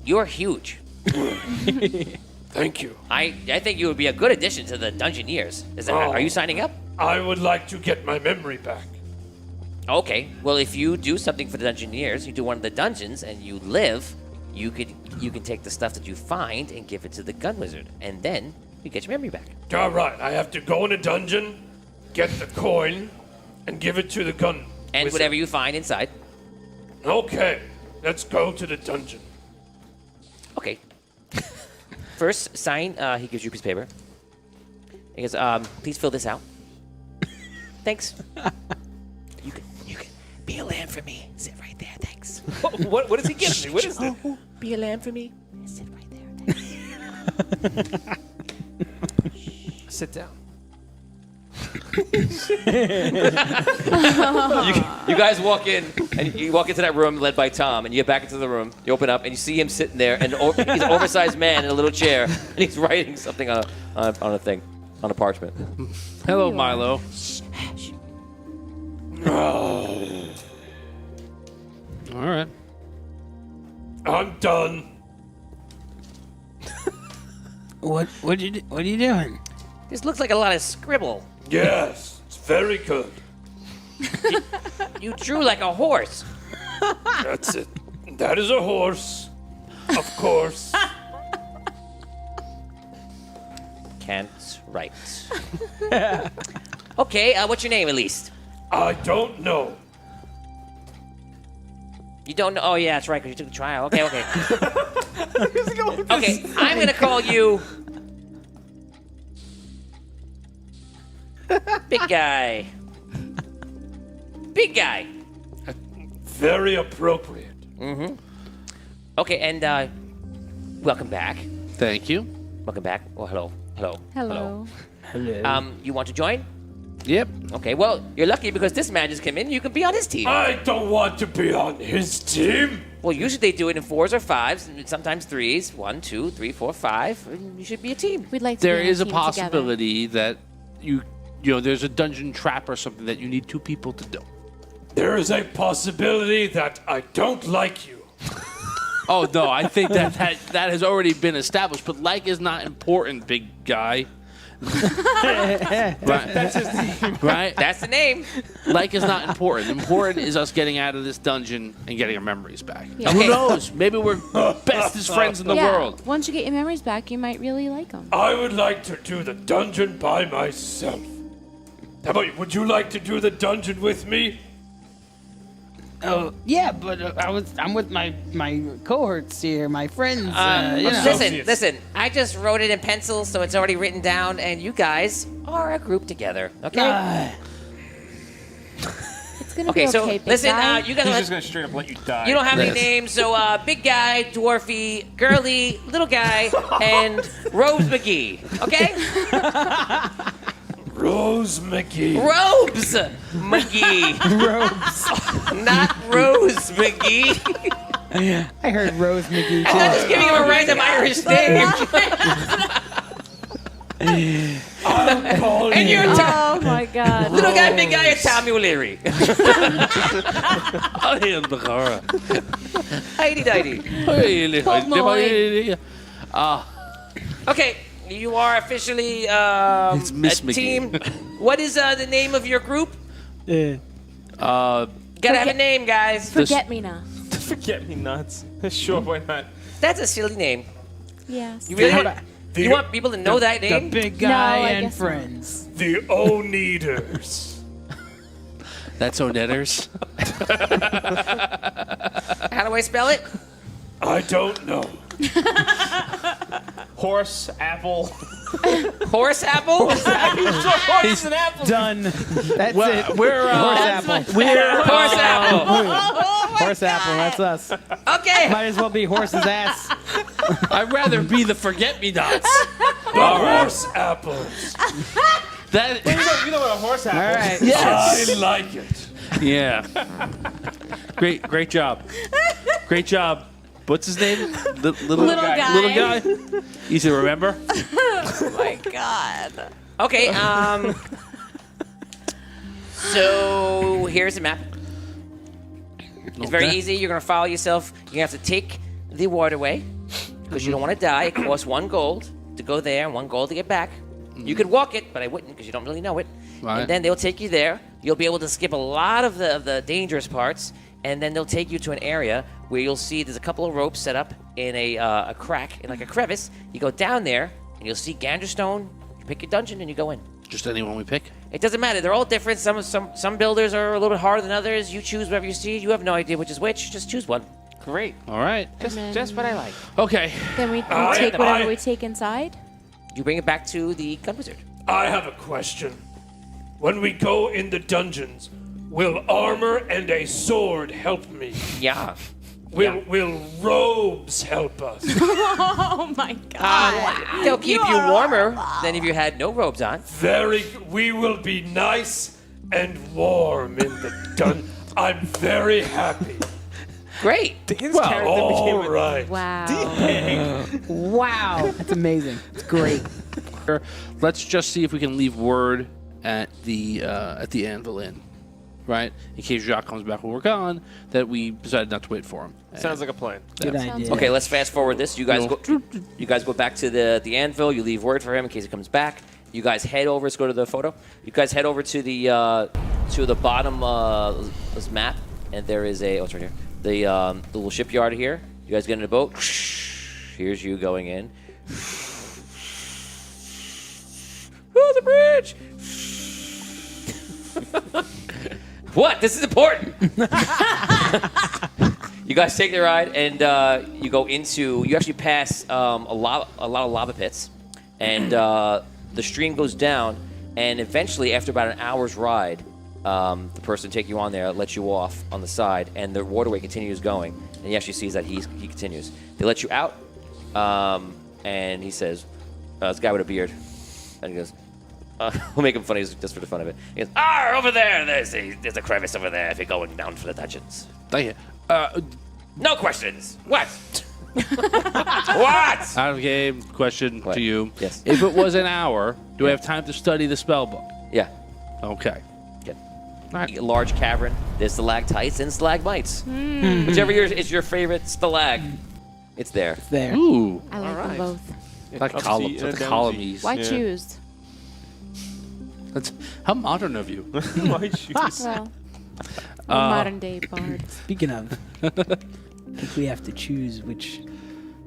You're huge. Thank you. I think you would be a good addition to the Dungeoneers. Are you signing up? I would like to get my memory back. Okay. Well, if you do something for the Dungeoneers, you do one of the dungeons, and you live, you can take the stuff that you find and give it to the gun wizard, and then you get your memory back. All right, I have to go in a dungeon, get the coin, and give it to the gun And wizard. whatever you find inside. Okay, let's go to the dungeon. Okay. First, sign. He gives you a piece of paper. He goes, please fill this out. Thanks. You can be a lamb for me. Sit right there. Thanks. what does he give me? What is it? Be a lamb for me. Sit right there. Thanks. Sit down. You guys walk in, and you walk into that room led by Tom, and you get back into the room. You open up, and you see him sitting there, and he's an oversized man in a little chair, and he's writing something on a thing, on a parchment. Hello, Milo. All right. I'm done. What are you doing? This looks like a lot of scribble. Yes, it's very good. You drew like a horse. That's it. That is a horse, of course. Can't write. Okay, what's your name at least? I don't know. You don't know? Oh, yeah, that's right, because you took the trial. Okay. Okay, I'm going to call you... Big guy. Big guy. Very appropriate. Okay, and welcome back. Thank you. Welcome back. Well, hello. Hello. You want to join? Yep. Okay, well, you're lucky because this man just came in. You can be on his team. I don't want to be on his team. Well, usually they do it in 4s or 5s, and sometimes 3s. 1, 2, 3, 4, 5. And you should be a team. We'd like to There be on is a team together. possibility that you know, there's a dungeon trap or something that you need 2 people to do. There is a possibility that I don't like you. Oh no, I think that has already been established. But like is not important, big guy. Right. That's his name. Right. That's the name. Like is not important. Important is us getting out of this dungeon and getting our memories back. Yeah. Who knows? Maybe we're bestest friends in the Yeah. world. Once you get your memories back, you might really like them. I would like to do the dungeon by myself. How about you? Would you like to do the dungeon with me? Oh yeah, but I'm with my cohorts here, my friends. You know. Listen. I just wrote it in pencil, so it's already written down, and you guys are a group together. Okay. It's gonna Okay. be So okay, big listen. guy. You He's gotta just gonna straight up let you die. You don't have any Yes. names, so big guy, dwarfy, girly, little guy, and Rose McGee. Okay? Rose McGee. Robes McGee. Robes. Not Rose McGee. I heard Rose McGee. I'm not just giving him a random Irish name. I'll call And you. you're Oh my God. little guy, big guy, it's Tommy O'Leary. I am the Gara. Highty-dighty. Okay, you are officially It's Miss a McGee. team. What is the name of your group? Gotta have a name, guys. Forget me not. Forget me nuts. Sure, why not? That's a silly name. Yes. You really The- want, the- you want people to know that The name? big No, guy I and guess not. friends. The O-Needers. That's Onetters. How do I spell it? I don't know. Horse, apple. Horse apple? Horse and apple. Done. That's it. We're Horse apple. Horse apple. Horse apple. That's us. Okay. Might as well be horse's ass. I'd rather be the forget-me-nots. The horse apples. That. You know what a horse apple All right. I like it. Yeah. Great job. Great job. What's his name? Little guy. Little guy. Easy to remember. Oh my God. Okay, so here's the map. It's very Okay. easy. You're gonna follow yourself. You have to take the waterway because you don't want to die. It costs 1 gold to go there and 1 gold to get back. You could walk it, but I wouldn't because you don't really know it. Right. And then they'll take you there. You'll be able to skip a lot of the dangerous parts, and then they'll take you to an area where you'll see there's a couple of ropes set up in a crack, in like a crevice. You go down there, and you'll see Ganderstone. You pick your dungeon, and you go in. Just anyone we pick. It doesn't matter. They're all different. Some builders are a little bit harder than others. You choose whatever you see. You have no idea which is which. Just choose one. Great. All right. Just what I like. Okay. Then we I- take whatever I- we take inside. You bring it back to the gun wizard. I have a question. When we go in the dungeons, will armor and a sword help me? Yeah. Will robes help us? Oh my God. They'll keep you warmer than if you had no robes on. We will be nice and warm in the dun. I'm very happy. Great. Dan's character became All right. Wow. Wow. That's amazing. It's great. Let's just see if we can leave word at the Anvil Inn, right? In case Jacques comes back when we're gone, that we decided not to wait for him. Sounds like a plan. Good idea. Okay, let's fast forward this. You guys go back to the anvil. You leave word for him in case he comes back. You guys head over. Let's go to the photo. You guys head over to the bottom this map, and there is a it's right here. The little shipyard here. You guys get in a boat. Here's you going in. Oh, the bridge! What? This is important. You guys take the ride, and you go into. You actually pass a lot of lava pits, and the stream goes down. And eventually, after about an hour's ride, the person taking you on there lets you off on the side, and the waterway continues going. And he actually sees that he continues. They let you out, and he says, "This guy with a beard," and he goes. We'll make him funny just for the fun of it. He goes, over there, there's a crevice over there if you're going down for the dungeons. Thank you. No questions. What? What? Out of game. Question What? to you. Yes. If it was an hour, do I have time to study the spell book? Yeah. Okay. Good. Right. A large cavern. There's stalactites and stalagmites. Whichever is your favorite stalag, it's there. There. Ooh. I like them both. Like Up columns. Z and Like down columns. Why Yeah. choose? That's how modern of you. My shoes. Well, we're modern day bards. Speaking of, I think we have to choose which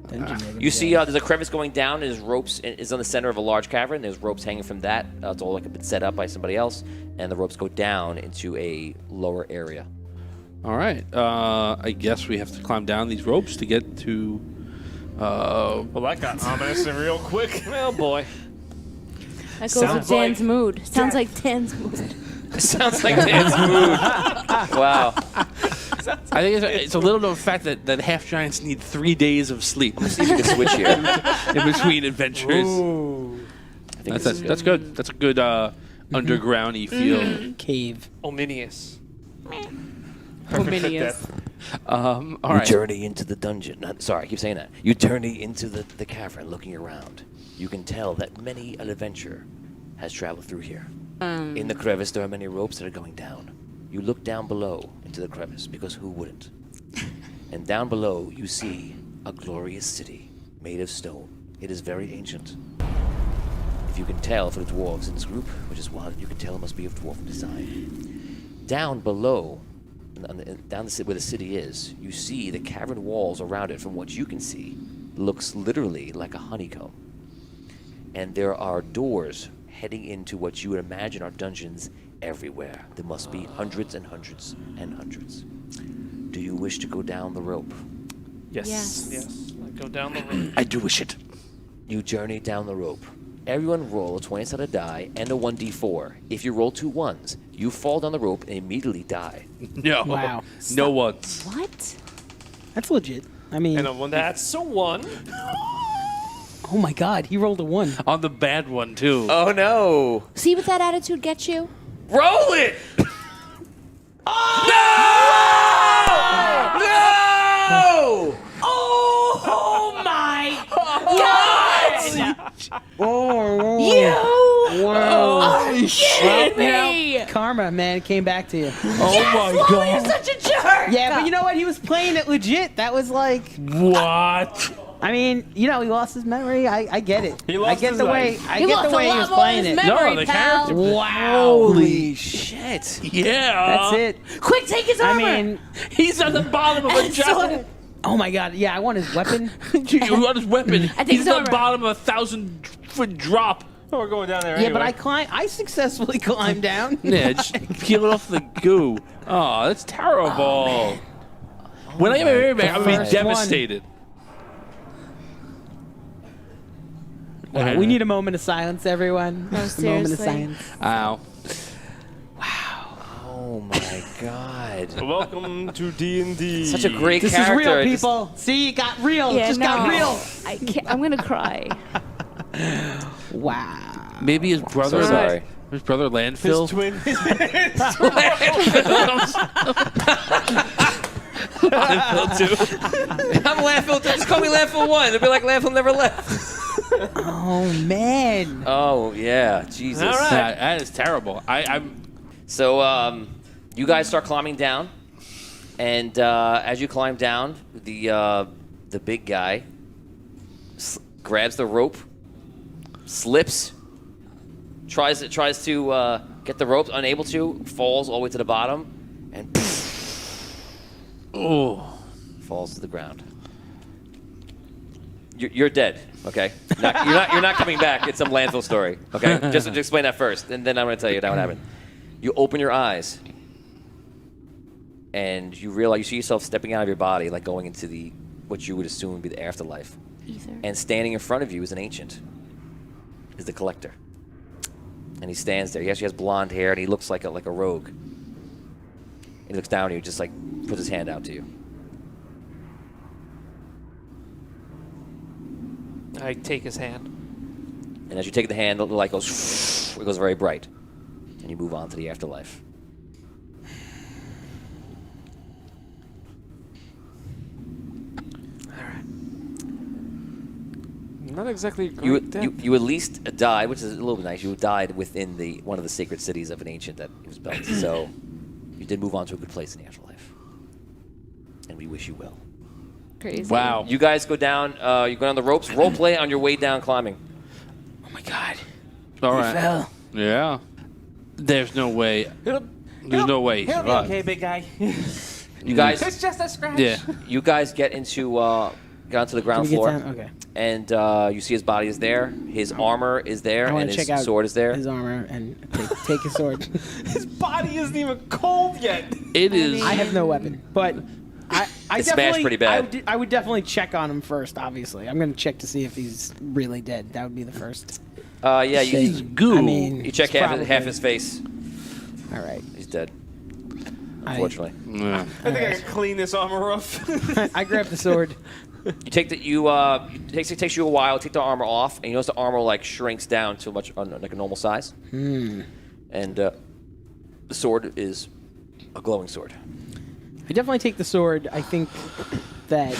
dungeon we're gonna You see, go. there's a crevice going down. There's ropes. It's on the center of a large cavern. There's ropes hanging from that. It's all like a bit set up by somebody else, and the ropes go down into a lower area. All right. I guess we have to climb down these ropes to get to. Well, that got ominous and real quick. Oh boy. That goes with Sounds Dan's like- mood. Sounds like Dan's mood. Sounds like Dan's mood. Wow. I think it's a little known fact that half giants need 3 days of sleep See if we can switch here. in between adventures. I think this is good. That's good. That's a good underground-y feel. Cave. Ominius. Ominious. All You right. journey into the dungeon. Sorry, I keep saying that. You journey into the cavern, looking around. you can tell that many an adventure has traveled through here. In the crevice, there are many ropes that are going down. You look down below into the crevice, because who wouldn't? And down below, you see a glorious city made of stone. It is very ancient. If you can tell for the dwarves in this group, which is one, you can tell it must be of dwarven design. Down below, down where the city is, you see the cavern walls around it. From what you can see, looks literally like a honeycomb. And there are doors heading into what you would imagine are dungeons everywhere. There must be hundreds and hundreds and hundreds. Do you wish to go down the rope? Yes. Yes. Go down the road. I do wish it. You journey down the rope. Everyone roll a 20-sided die and a 1d4. If you roll 2 1s, you fall down the rope and immediately die. No. Wow. No ones. What? That's legit. I mean, And a one. That's a 1. oh my God, he rolled a 1. On the bad one, too. Oh no! See what that attitude gets you? Roll it! No! Oh my God! Oh, Are you kidding me? karma, man, it came back to you. Oh my God! You're such a jerk! Yeah, but you know what? He was playing it legit. That was like, What? I mean, he lost his memory. I get it. He lost I get his the life. way. I He get lost the way a he lot was more playing of his it. memory, No, the pal. character- Wow. Holy shit! Yeah. That's it. Quick, take his I armor. mean, He's on the bottom of a And giant. sword. oh my God. Yeah, I want his weapon. You want his weapon. I think He's his at armor. the bottom of a 1,000-foot drop. Oh, we're going down there Yeah, anyway. but I successfully climbed down. Yeah, just peel it off the goo. Oh, that's terrible. When I get my memory back, I'm going to be First one. devastated. Wow, we need a moment of silence, everyone. No, Just a moment of seriously. silence. Ow. Oh my god! Welcome to D&D. Such a great This character. is real, It just- people. See, it got real. Yeah, it just no. got real. I can't. I'm gonna cry. Wow. Maybe his brother. So sorry. His brother His Landfill. twin. Landfill too. I'm Landfill. Just call me Landfill 1. It'll be like Landfill never left. Oh man. Oh yeah, Jesus. All right. That is terrible. I'm. So you guys start climbing down, and as you climb down, the big guy grabs the rope, slips, tries to get the rope, unable to, falls all the way to the bottom, and Oh. falls to the ground. You're dead. Okay, you're not coming back. It's some landfill story. Okay, just to explain that first, and then I'm going to tell you what happened. You open your eyes, and you realize you see yourself stepping out of your body, like going into what you would assume would be the afterlife. Ether. And standing in front of you is an ancient. Is the collector. And he stands there. He actually has blonde hair, and he looks like a rogue. He looks down at you, just like puts his hand out to you. I take his hand. And as you take the hand, the light goes. It goes very bright, and you move on to the afterlife. Not exactly a great You, death. you at least died, which is a little bit nice. You died within one of the sacred cities of an ancient that was built. So you did move on to a good place in the afterlife, and we wish you well. Crazy. Wow. You guys go down. You go down the ropes. Role play on your way down climbing. Oh my God. All right. Fell. Yeah. There's no way. There's no way he He'll be survived. okay, big guy. You guys. It's just a scratch. Yeah. You guys get onto the ground Can we get floor, down? Okay. and you see his body is there. His armor is there, I want and to his check out sword is there. his armor and take his sword. His body isn't even cold yet. It is. I have no weapon, but I It's definitely smashed pretty bad. I would definitely check on him first. Obviously, I'm going to check to see if he's really dead. That would be the first. Yeah, He's you goo. I mean, check it's half his probably- face. All right. He's dead. I- Unfortunately, Yeah. I think I can clean this armor off. I grabbed the sword. you take the it takes you a while to take the armor off, and you notice the armor like shrinks down to like a normal size. And the sword is a glowing sword. I definitely take the sword. I think that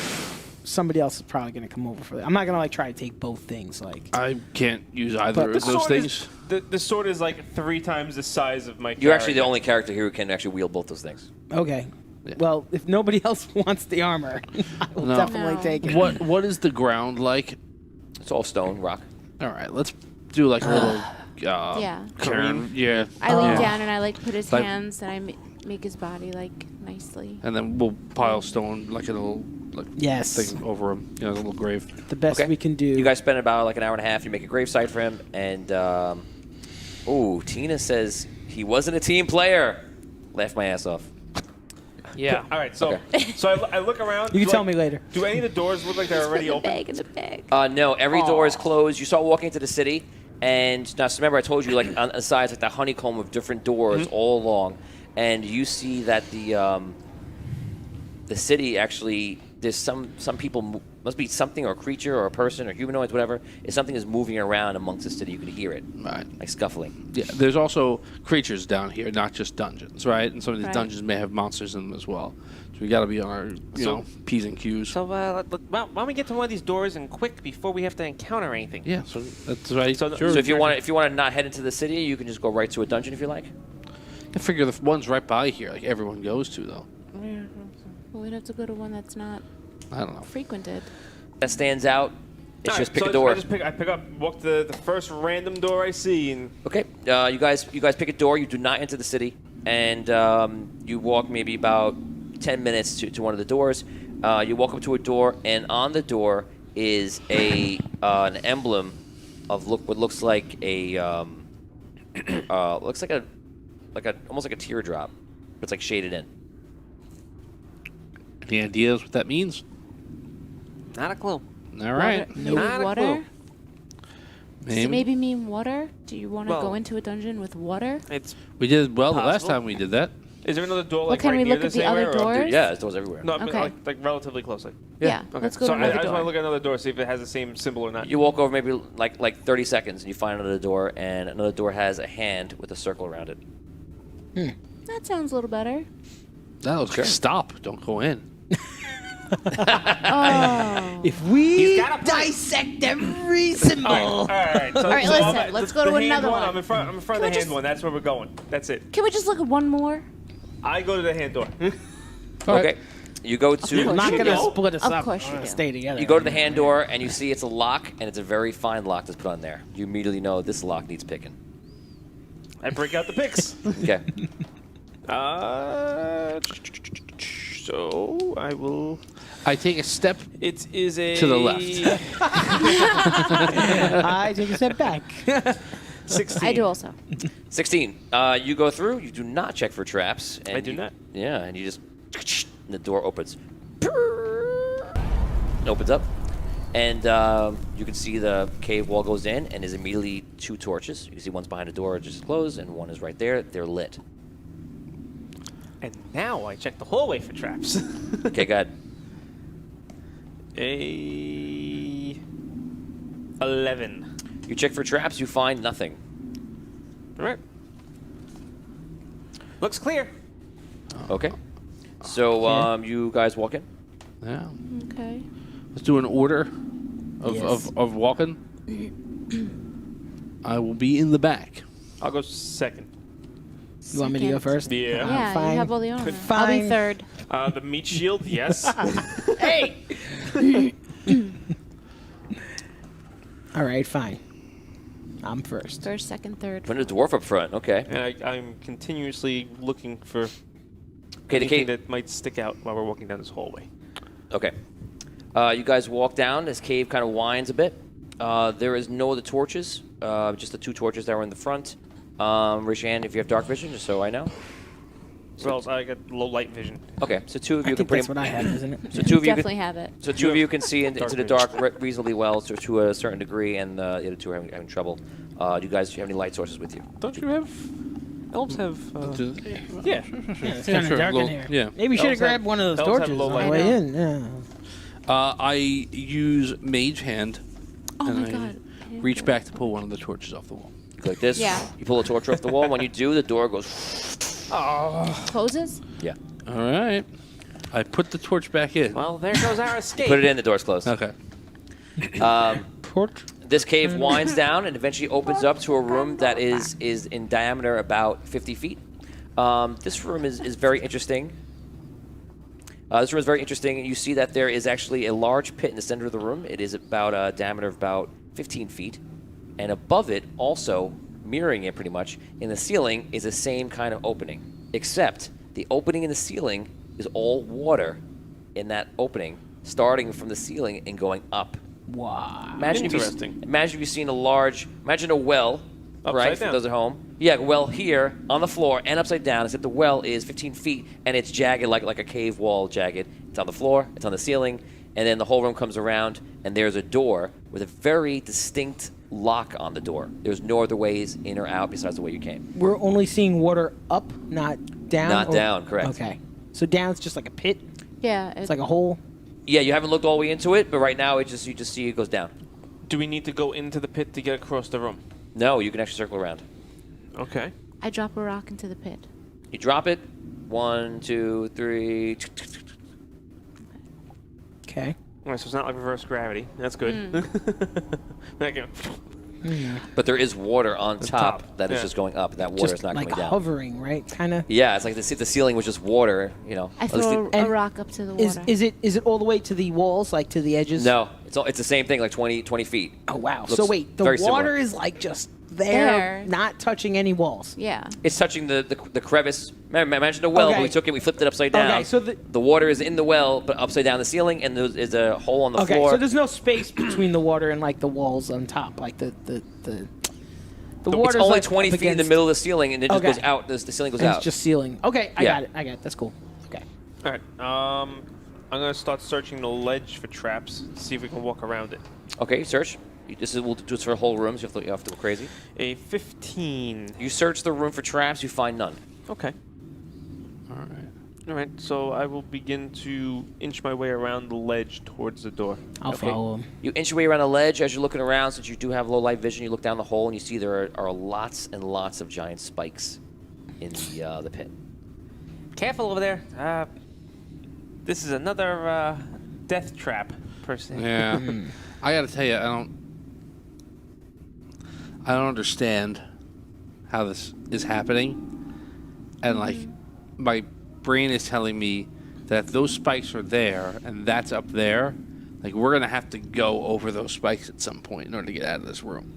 somebody else is probably gonna come over for that. I'm not gonna like try to take both things. Like I can't use either But of those things. The sword is like 3 times the size of my. You're actually the character. only character here who can actually wield both those things. okay. Yeah. Well, if nobody else wants the armor, I will No. definitely No. take it. What is the ground like? It's all stone, rock. All right, let's do like a little. Yeah. Curve. Yeah. I lay Yeah. down and I like put his Like- hands and I make his body like nicely. And then we'll pile stone like a little Yes. thing over him. You know, a little grave. The best Okay. we can do. You guys spend about like an hour and a half. You make a gravesite for him, and Tina says he wasn't a team player. Laughed my ass off. Yeah. All right, so Okay. so I look around. You can do tell I- me later. Do any of the doors look like they're already in the open? bag, in the bag. No, every door is closed. You start walking into the city, and now so remember I told you like on the sides like the honeycomb of different doors all along, and you see that the city actually there's some people must be something or a creature or a person or humanoids whatever. If something is moving around amongst the city, you could hear it Right. like scuffling. Yeah. There's also creatures down here, not just dungeons, right? And some of these Right. dungeons may have monsters in them as well. So we got to be on our, you know, P's and Q's. So look, why don't we get to one of these doors and quick before we have to encounter anything? Yeah. So that's right. So- sure. So if you want to not head into the city, you can just go right to a dungeon if you like. I figure the ones right by here, like everyone goes to though. Well, we'd have to go to one that's not I don't know. frequented. That stands out. It's All just right, pick so a door. I pick up, walk to the first random door I see, and Okay, you guys pick a door. You do not enter the city, and you walk maybe about 10 minutes to one of the doors. You walk up to a door, and on the door is an emblem of what looks like a almost like a teardrop. It's like shaded in. Any ideas what that means? not a clue. All right. Maybe Not a water? clue. Does it maybe mean water? Do you want to Well- go into a dungeon with water? It's We did well the last Possible. time we did that. is there another door Well, like can right we near look at this the other anywhere, or- doors? Yeah, there's doors everywhere. No, I mean, Okay. like relatively close. Yeah. Yeah. Let's go So to I another just want to door. look at another door, see if it has the same symbol or not. You walk over maybe like 30 seconds, and you find another door, and another door has a hand with a circle around it. That sounds a little better. That was Sure. stop. Don't go in. Oh. If we He's got a point. dissect every symbol. All right. So, All right, so listen, I'm at let's the- go to the hand another one. I'm in front of Can the we hand just- one. That's where we're going. That's it. Can we just look at one more? I go to the hand door. Okay. You go to I'm not you gonna do. split us Of up. course I you wanna do. stay together. You go to the hand door and you see it's a lock, and it's a very fine lock that's put on there. You immediately know this lock needs picking. I break out the picks. Okay. So I will. I take a step. It is a To the left. I take a step back. 16. I do also. 16. You go through. You do not check for traps. And I do you- not. Yeah, and you just. And the door opens. It opens up. And you can see the cave wall goes in, and there's immediately 2 torches. You can see one's behind the door just closed, and one is right there. They're lit. And now I check the hallway for traps. Okay, go ahead. A 11. You check for traps. You find nothing. All right. Looks clear. Okay. So you guys walk in. Yeah. Okay. Let's do an order of, Yes. of walking. I will be in the back. I'll go second. You want me to go Second. first? Yeah. Yeah, fine. you have all the honor. I'll Fine. be third. The meat shield, yes. All right, fine. I'm first. First, second, third. Put a dwarf up front. Okay. And I'm continuously looking for Okay. The anything cave. that might stick out while we're walking down this hallway. Okay. You guys walk down. This cave kind of winds a bit. There is no other torches. Just the 2 torches that were in the front. Raise your hand if you have dark vision, just so I know. Well, I got low light vision. Okay. So 2 of I you can think that's what I have, isn't it? So 2 of you Definitely can, have it. so 2 of you can see into the Dark dark reasonably well, to a certain degree, and the other 2 are having trouble. Do you guys have any light sources with you? Don't you have? Elves have. Yeah. It's kind of dark in here. Yeah. Maybe we should have Elves have- grabbed one of those elves have torches low on the light. way I in. Yeah. I use Mage Hand. Oh and my I god. I didn't reach do back to pull one of the torches off the wall. You go like this. Yeah. You pull a torch off the wall. When you do, the door goes. it. Closes? Yeah. All right. I put the torch back in. Well, there goes our escape. Put it in. The door's closed. Okay. Torch. This cave winds down and eventually opens up to a room that is in diameter about 50 feet. This room is very interesting. This room is very interesting. You see that there is actually a large pit in the center of the room. It is about a diameter of about 15 feet. And above it, also mirroring it pretty much, in the ceiling is the same kind of opening. Except the opening in the ceiling is all water in that opening, starting from the ceiling and going up. Wow. Imagine if you've seen imagine a well, Upside right? For down. those at home. Yeah, a well here on the floor and upside down, except the well is 15 feet and it's jagged like a cave wall jagged. It's on the floor, it's on the ceiling, and then the whole room comes around and there's a door with a very distinct lock on the door. There's no other ways in or out besides the way you came. We're only seeing water up, not down. Not down, correct. Okay. So down's just like a pit. Yeah. It's like a hole. Yeah, you haven't looked all the way into it, but right now you just see it goes down. Do we need to go into the pit to get across the room? No, you can actually circle around. Okay. I drop a rock into the pit. You drop it. 1, 2, 3. Okay. All right, so it's not like reverse gravity. That's good. Thank you. But there is water on top top, that is yeah. just going up. That water Just is not like coming down. hovering, right? Kind of. Yeah, it's like the ceiling was just water, you know. I At least throw the- a And rock up to the Is water. is it all the way to the walls, like to the edges? No, it's the same thing, like 20 feet. Oh wow. Looks So wait, the very water similar. is like just there, There. not touching any walls. Yeah. It's touching the crevice. Imagine the well, Okay. but we took it, we flipped it upside down. Okay, so the water is in the well, but upside down the ceiling, and there is a hole on the Okay, floor. so there's no space between the water and like the walls on top, like the it's water's only like 20 up feet in the against- middle of the ceiling, and it just Okay. goes out. The ceiling goes and out. it's just ceiling. Okay, I Yeah. got it. That's cool. Okay. All right. I'm gonna start searching the ledge for traps. See if we can walk around it. Okay, search. We'll do this for a whole room, so you have to go crazy. A 15. You search the room for traps, you find none. Okay. All right. All right. So I will begin to inch my way around the ledge towards the door. I'll follow him. You inch your way around the ledge as you're looking around. Since you do have low light vision, you look down the hole and you see there are lots and lots of giant spikes in the pit. Careful over there. This is another death trap, per se. Yeah. I got to tell you, I don't understand how this is happening, and like my brain is telling me that if those spikes are there and that's up there, like we're gonna have to go over those spikes at some point in order to get out of this room.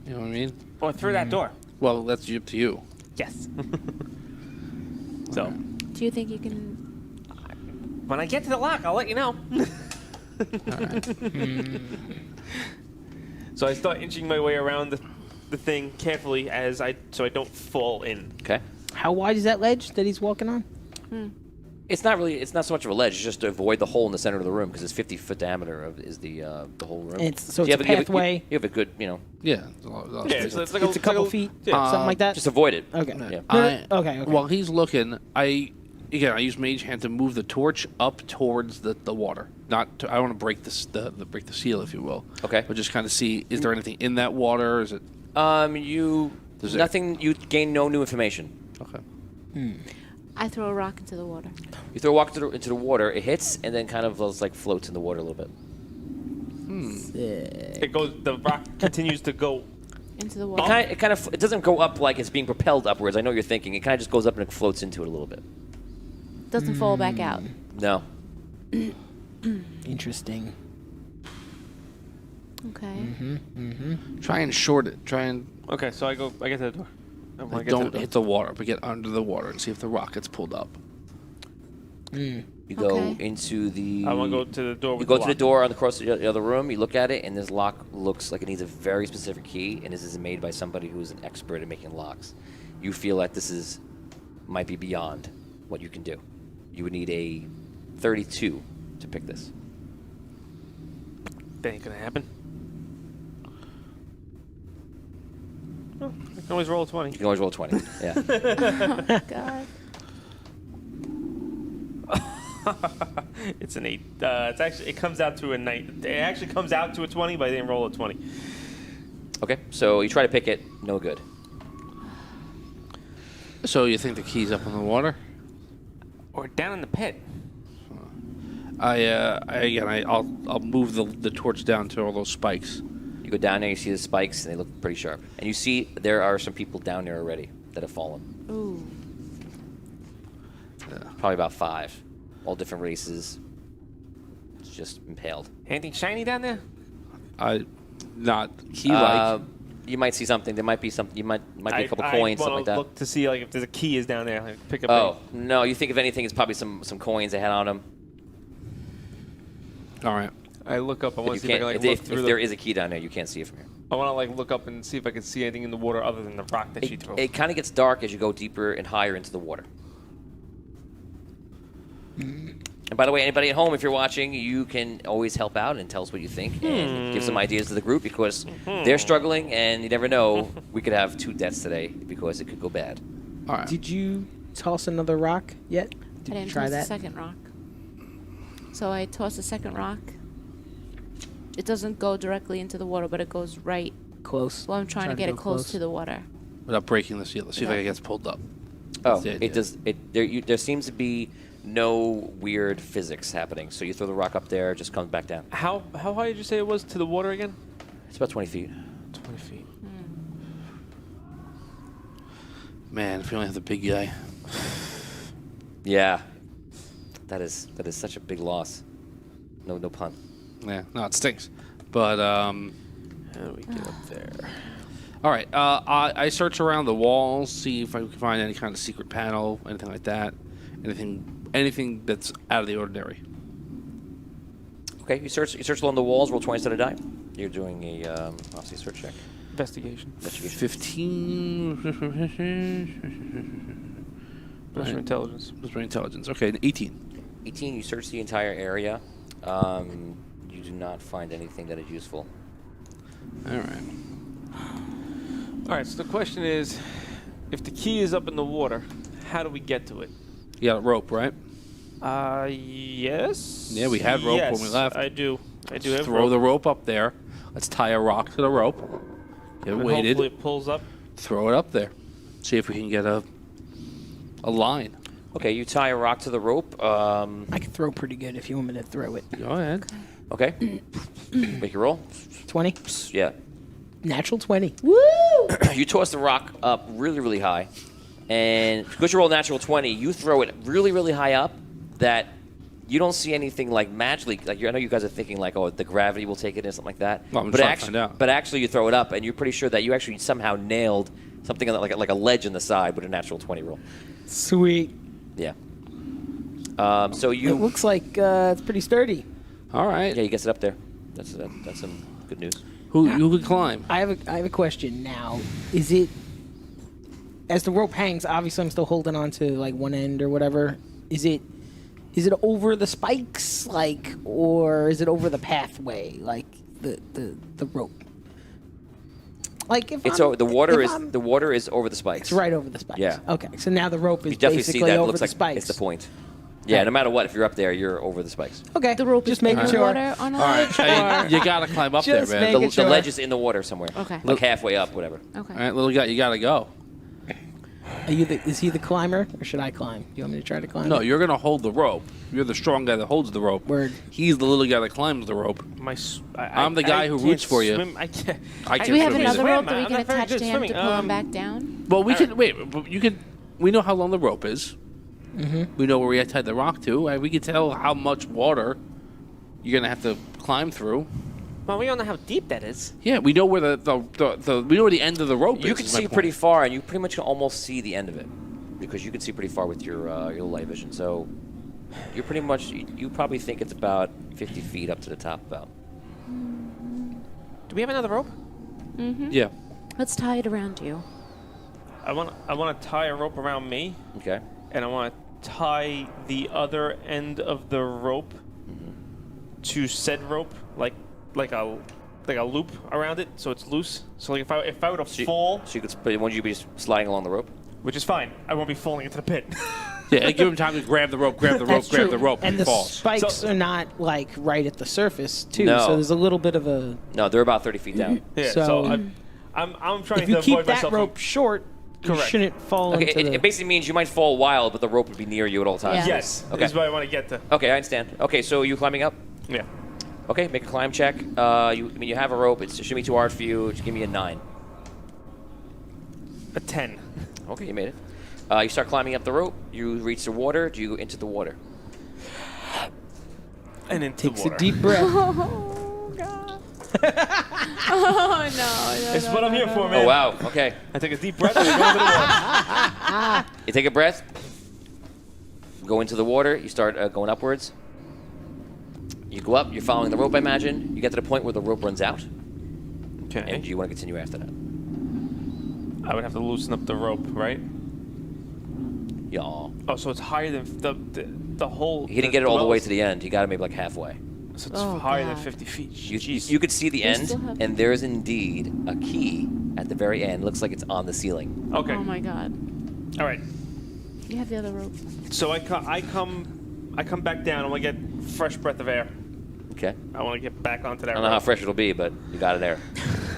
You know what I mean? Or through that door. Well, that's up to you. Yes. So Do you think you can? when I get to the lock, I'll let you know. So I start inching my way around the thing carefully so I don't fall in. Okay. How wide is that ledge that he's walking on? It's not so much of a ledge. It's just to avoid the hole in the center of the room because it's 50-foot diameter is the whole room. So you it's a have pathway. You have a good, Yeah. It's a lot of Yeah, space. so it's like It's a couple feet, something like that. just avoid it. Okay. Yeah. Okay. While he's looking, I use Mage Hand to move the torch up towards the water. I don't want to break break the seal, if you will. Okay. But just kind of see, is there anything in that water? Is it Nothing. You gain no new information. okay? I throw a rock into the water. You throw a rock into the water. It hits and then kind of floats in the water a little bit. The rock continues to go. Into the water. It doesn't go up like it's being propelled upwards. I know what you're thinking. It kind of just goes up and it floats into it a little bit. Doesn't fall back out. No. Interesting. Okay. Try and short it. Try and Okay, so I get to the door. And when I get to don't the door- hit the water, but get under the water and see if the rock gets pulled up. You go Okay. into the. I want to go to the door You with go the to the lock. door on across the other room. You look at it, and this lock looks like it needs a very specific key. And this is made by somebody who is an expert at making locks. You feel like this might be beyond what you can do. You would need a 32 to pick this. That ain't gonna happen. Oh, I can always roll a 20. You can always roll a 20. Yeah. God. It's an 8. It comes out to a 9. It actually comes out to a 20, but I didn't roll a 20. Okay. So you try to pick it. No good. So you think the key's up in the water? Or down in the pit. I'll move the torch down to all those spikes. You go down there, you see the spikes, and they look pretty sharp. And you see there are some people down there already that have fallen. Ooh. Probably about 5. All different races. It's just impaled. Anything shiny down there? Not key-like. You might see something. There might be something. You might be a couple coins, something like that. Look to see like if there's a key is down there. Like, pick up. Oh, no. You think if anything, it's probably some coins they had on them. All right. I look up. I want If, to see if I can like look if through there is a key down there, you can't see it from here. I want to like look up and see if I can see anything in the water other than the rock that she threw. It kind of gets dark as you go deeper and higher into the water. And by the way, anybody at home, if you're watching, you can always help out and tell us what you think and give some ideas to the group because they're struggling and you never know. We could have 2 deaths today because it could go bad. All right. Did you toss another rock yet? I Did didn't you try toss the that? second rock. So I toss the second rock. It doesn't go directly into the water, but it goes right. Close. Well, I'm trying to get it go close to the water. Without breaking the seal. Let's see if it gets pulled up. Oh, the idea. it does. There seems to be no weird physics happening. So you throw the rock up there, it just comes back down. How high did you say it was to the water again? It's about 20 feet. 20 feet. Man, if we only have the big guy. Yeah, that is such a big loss. No pun. Yeah, no, it stinks. But How do we get up there? all right. I search around the walls, see if I can find any kind of secret panel, anything like that. Anything that's out of the ordinary. Okay, you search along the walls. Roll 20 die. You're doing a obviously search check. Investigation. 15. Industrial intelligence. Industrial intelligence. Okay, 18. 18. You search the entire area. You do not find anything that is useful. All right. All right. So the question is, if the key is up in the water, how do we get to it? You got a rope, right? Yes. Yeah, we had rope when we Yes, left. I do. I do have Throw rope. the rope up there. Let's tie a rock to the rope. Get it And weighted. hopefully it pulls up. Throw it up there. See if we can get a line. Okay, you tie a rock to the rope. I can throw pretty good if you want me to throw it. Go ahead. Okay. Make your roll. 20? Yeah. Natural 20. You toss the rock up really, really high. And because you roll natural 20, you throw it really, really high up that you don't see anything like magically. Like I know you guys are thinking like, oh, the gravity will take it and something like that. Well, I'm but trying to actually, find out. but actually, you throw it up, and you're pretty sure that you actually somehow nailed something like a ledge in the side with a natural 20 roll. Sweet. Yeah. So It you, looks like it's pretty sturdy. All right. yeah, you get it up there. That's some good news. Who could climb? I have a question now. Is it as the rope hangs? Obviously, I'm still holding on to like one end or whatever. Is it over the spikes, like, or is it over the pathway, like the rope? Like if It's I'm- over, the water if is I'm- the water is over the spikes. It's right over the spikes. Yeah. Okay. So now the rope is You definitely see basically that. It over looks the like spikes. it's the point. Yeah, no matter what, if you're up there, you're over the spikes. Okay. The rope just is making in the sure. water on a All ledge, right. or You gotta climb up Just there, man. making The sure. ledge is in the water somewhere. Okay. Like halfway up, whatever. okay. All right, little guy, you gotta go. Is he the climber or should I climb? Do you want me to try to climb? No, it? you're gonna hold the rope. You're the strong guy that holds the rope. Word. He's the little guy that climbs the rope. I'm the guy who can't roots for you. swim. I can't. I Do we have swim another either. rope that we I'm can not very attach good to him swimming. to pull him back down? Well, we can wait. But you can. We know how long the rope is. Mm-hmm. We know where we tied the rock to. We can tell how much water you're gonna have to climb through. Well, we don't know how deep that is. Yeah, we know where we know where the end of the rope is. You can is my see point. pretty far, and you pretty much can almost see the end of it because you can see pretty far with your light vision. So you're pretty much you probably think it's about 50 feet up to the top about. Do we have another rope? Yeah. Let's tie it around you. I want to tie a rope around me, Okay. and I want to tie the other end of the rope to said rope, like a loop around it, so it's loose. So like if I were to fall, So you could. But won't you be just sliding along the rope? which is fine, I won't be falling into the pit. Yeah, and give him time to grab the rope, That's true. the rope, and he the falls. spikes So- are not like right at the surface too. No. So there's a little bit of a. No, they're about 30 feet down. Yeah. So- So I'm trying If you to keep avoid that myself rope short, You shouldn't fall Okay, into the... it basically means you might fall wild, but the rope would be near you at all times. Yeah. Yes. Okay. That's what I want to get to. Okay, I understand. Okay, so you climbing up? Yeah. Okay, make a climb check. You have a rope. It shouldn't be too hard for you. Just give me a 9. A 10. Okay, you made it. You start climbing up the rope. You reach the water. Do you go into the water? And into Takes the water. a deep breath. Oh, God. Oh, no. It's what I'm here for, man. Oh, wow. Okay. I take a deep breath and I go into the water. You take a breath. Go into the water. You start going upwards. You go up. You're following the rope, I imagine. You get to the point where the rope runs out. Okay. And you want to continue after that. I would have to loosen up the rope, right? Yeah. Oh, so it's higher than the whole. He didn't get it all the way to the end. He got it maybe like halfway. So it's Oh, higher than God. 50 feet. You could see the end, still have- and there's indeed a key at the very end. Looks like it's on the ceiling. Okay. Oh, my God. All right. You have the other rope. So I come back down. I want to get fresh breath of air. Okay. I want to get back onto that. I don't know how rope. fresh it'll be, but you got it there.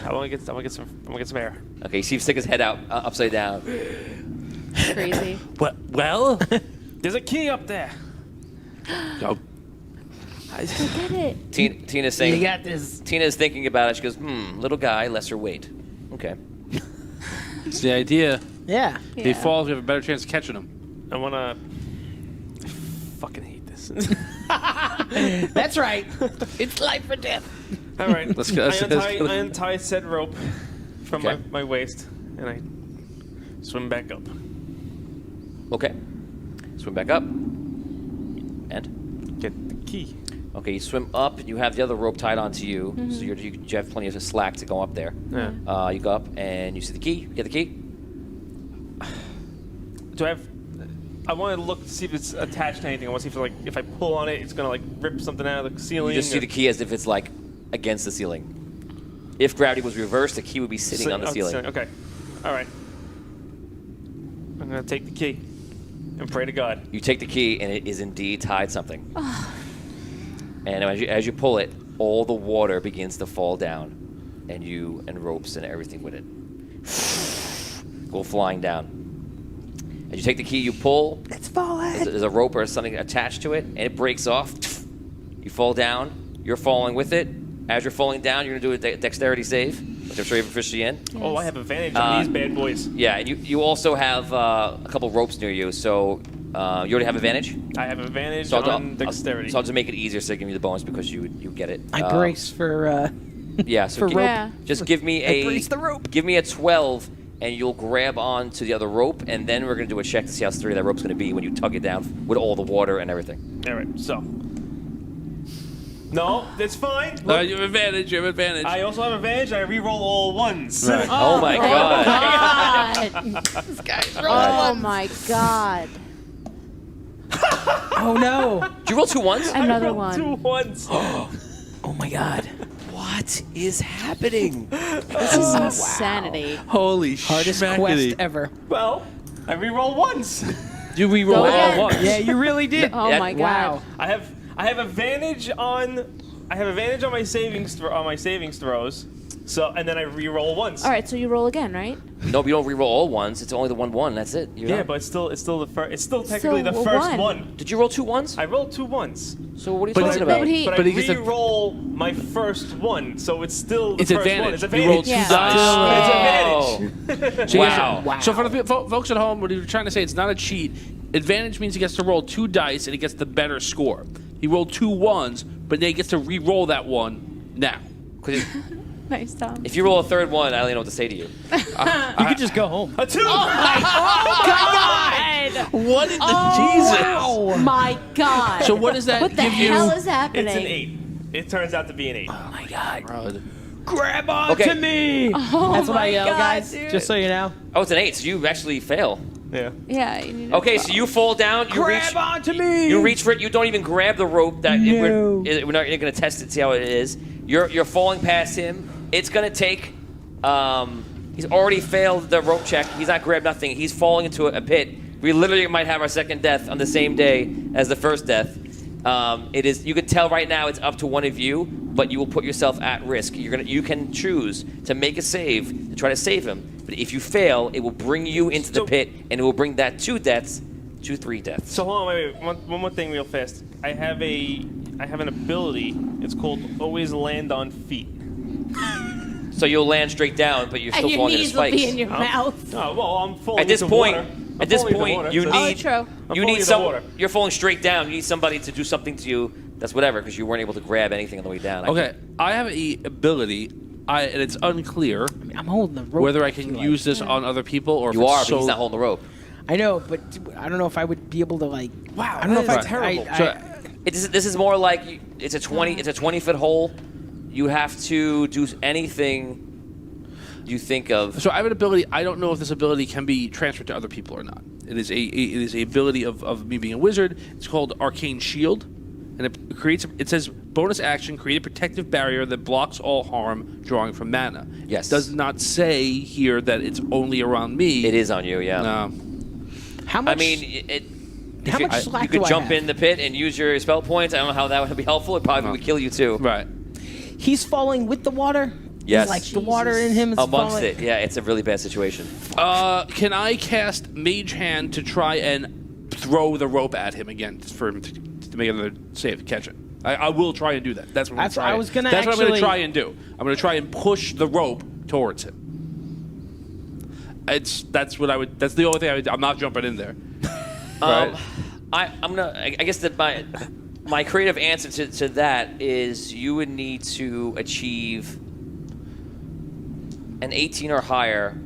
I want to get some air. Okay, you see him stick his head out upside down. Crazy. Well, there's a key up there. Go. Get it. Tina's saying. You got this. Tina's thinking about it. She goes, little guy, lesser weight. Okay. It's the idea. Yeah. If he falls, we have a better chance of catching him. I wanna. I fucking hate this. That's right. It's life or death. All right. Let's go. I untie said rope from Okay. my waist and I swim back up. Okay. Swim back up. And? Get the key. Okay, you swim up. You have the other rope tied onto you, so you have plenty of slack to go up there. Yeah. You go up and you see the key. You get the key. Do I have? I want to look to see if it's attached to anything. I want to see if I pull on it, it's gonna rip something out of the ceiling. You just see the key as if it's against the ceiling. If gravity was reversed, the key would be sitting on the ceiling. Okay. All right. I'm gonna take the key and pray to God. You take the key, and it is indeed tied something. And as you pull it, all the water begins to fall down, and ropes and everything with it go flying down. As you take the key, you pull. Let's fall in. There's a rope or something attached to it, and it breaks off. You fall down. You're falling with it. As you're falling down, you're going to do a dexterity save, which I'm sure you've officially in. Oh, I have advantage on these bad boys. Yeah, and you also have a couple ropes near you, so you already have advantage. I have advantage So on dexterity. So I'll just make it easier so I give you the bonus because you get it. I brace for Yeah, so for give, rope. Yeah. just give me I brace the rope. Give me a 12, and you'll grab on to the other rope, and then we're going to do a check to see how sturdy that rope's going to be when you tug it down with all the water and everything. All right. So. No, that's fine. No, you have advantage. You have advantage. I also have advantage. I re-roll all ones. Oh my god. God. Oh, my God. Oh no. Did you roll 2 ones? Another Roll one. 2 ones. Oh my god. What is happening? This is insanity. Holy Hardest schmackety. quest ever. Well, I re-roll once. You re-roll Go all again. once. Yeah, you really did. Oh, Yeah. my God. Wow. I have advantage on my savings throws. So and then I re-roll once. All right, so you roll again, right? No, you don't re-roll all ones. It's only the 1-1. That's it. You're Yeah, done. but it's still the first. It's still technically the So, first one. one. Did you roll 2 ones? I rolled 2 ones, So what are you But talking it's- about? But he- but I But he gets a- re-roll my first one, so it's still the It's first advantage. one. It's You advantage. rolled 2 Yeah. dice. It's advantage. So yes, Wow. Wow. So for the folks at home, what you're trying to say, it's not a cheat. Advantage means he gets to roll 2 dice and he gets the better score. He rolled 2 ones, but then he gets to re-roll that one now. 'Cause Nice, Tom. if you roll a third one, I don't even know what to say to you. You could just go home. A 2. What in the Oh, my God. So what does that What the give you? hell is happening? It's an 8. It turns out to be an 8. Oh my god. Bro, Grab on Okay. to me. Oh That's what I my yell, God, guys. dude. Just so you know. Oh, it's an 8, so you actually fail. Yeah. Yeah. You need to Okay, so you fall down. You reach. Grab on to me. You reach for it. You don't even grab the rope. That No. we're not going to test it, see how it is. You're falling past him. It's going to take. He's already failed the rope check. He's not grabbed nothing. He's falling into a pit. We literally might have our second death on the same day as the first death. It is. You can tell right now it's up to one of you, but you will put yourself at risk. You can choose to make a save to try to save him. But if you fail, it will bring you into the pit, and it will bring that 2 deaths to 3 deaths. So hold on, wait. One more thing, real fast. I have an ability. It's called Always Land on Feet. So you'll land straight down, but you're still And your falling into knees will spikes. be in your mouth. Oh well, I'm falling At this into point, water. I'm at this falling into point, water, you so- need true. I'm you falling need into some. water. You're falling straight down. You need somebody to do something to you. That's whatever, because you weren't able to grab anything on the way down. Okay, I have a ability, and it's unclear I'm holding the rope. whether I feel can like. use this on other people or if You it's are, so. but he's not holding the rope. I know, but I don't know if I would be able to like. Wow, I don't know if that I is terrible. So- This is more like it's a 20-foot hole. You have to do anything you think of. So I have an ability. I don't know if this ability can be transferred to other people or not. It is a ability of me being a wizard. It's called Arcane Shield, and it creates. It says bonus action: create a protective barrier that blocks all harm drawing from mana. Yes. It does not say here that it's only around me. It is on you, yeah. No. How much? I mean, how much slack you could do I jump have? in the pit and use your spell points. I don't know how that would be helpful. It probably would kill you too. Right. He's falling with the water. Yes. He's like the water in him is Amongst falling. it, yeah, it's a really bad situation. Can I cast Mage Hand to try and throw the rope at him again for him to make another save to catch it? I will try and do that. That's what I'm That's try. what I was gonna That's what I'm going to actually- try and do. I'm going to try and push the rope towards him. That's what I would. That's the only thing I would. I'm not jumping in there. Right? I guess that my creative answer to that is you would need to achieve an 18 or higher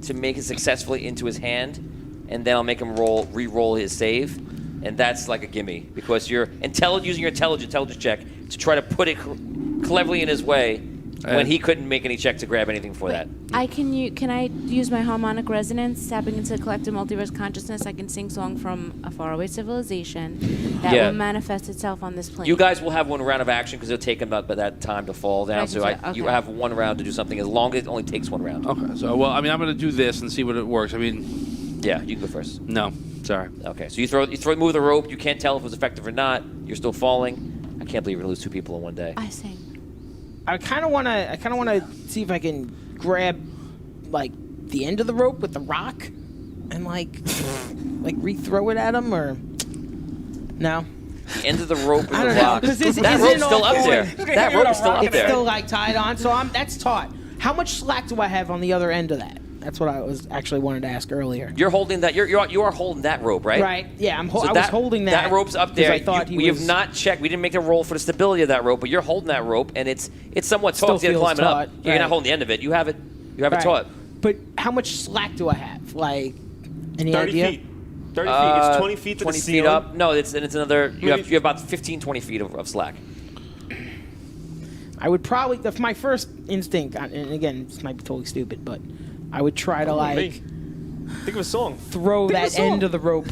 to make it successfully into his hand, and then I'll make him re-roll his save, and that's like a gimme because you're using your intelligence check to try to put it cleverly in his way when he couldn't make any check to grab anything for that. Can I use my harmonic resonance, tapping into collective multiverse consciousness? I can sing song from a faraway civilization that Yeah. will manifest itself on this plane. You guys will have one round of action because it'll take him about that time to fall down. I So can you okay. have one round to do something as long as it only takes one round. Okay. So well, I mean, I'm going to do this and see what it works. I mean, Yeah, you can go first. no, sorry. Okay, so you move the rope. You can't tell if it was effective or not. You're still falling. I can't believe you're gonna lose 2 people in one day. I sing. I kind of want to see if I can grab like the end of the rope with the rock and like re-throw it at him or no. The end of the rope with I the don't know, rock. 'cause this That isn't rope's still all up there. going. That rope is still up It's there. still like tied on, so that's taut. How much slack do I have on the other end of that? That's what I was actually wanted to ask earlier. You're holding that. You are holding that rope, right? Right. Yeah, I So was holding that. That rope's up 'cause there. I thought we have not checked. We didn't make a roll for the stability of that rope, but you're holding that rope, and it's somewhat Still taut. You're feels climbing taut, up. You're not right. holding the end of it. You have it. You have it Right. taut. But how much slack do I have? Like, any 30 idea? feet. 30 feet. It's 20 feet to 20 the feet ceiling. up. No, it's another. You Maybe- have about 15, 20 feet of slack. I would probably, if my first instinct, and again, this might be totally stupid, but I would try to like Me. Think of a song. throw Think of a that end song. of the rope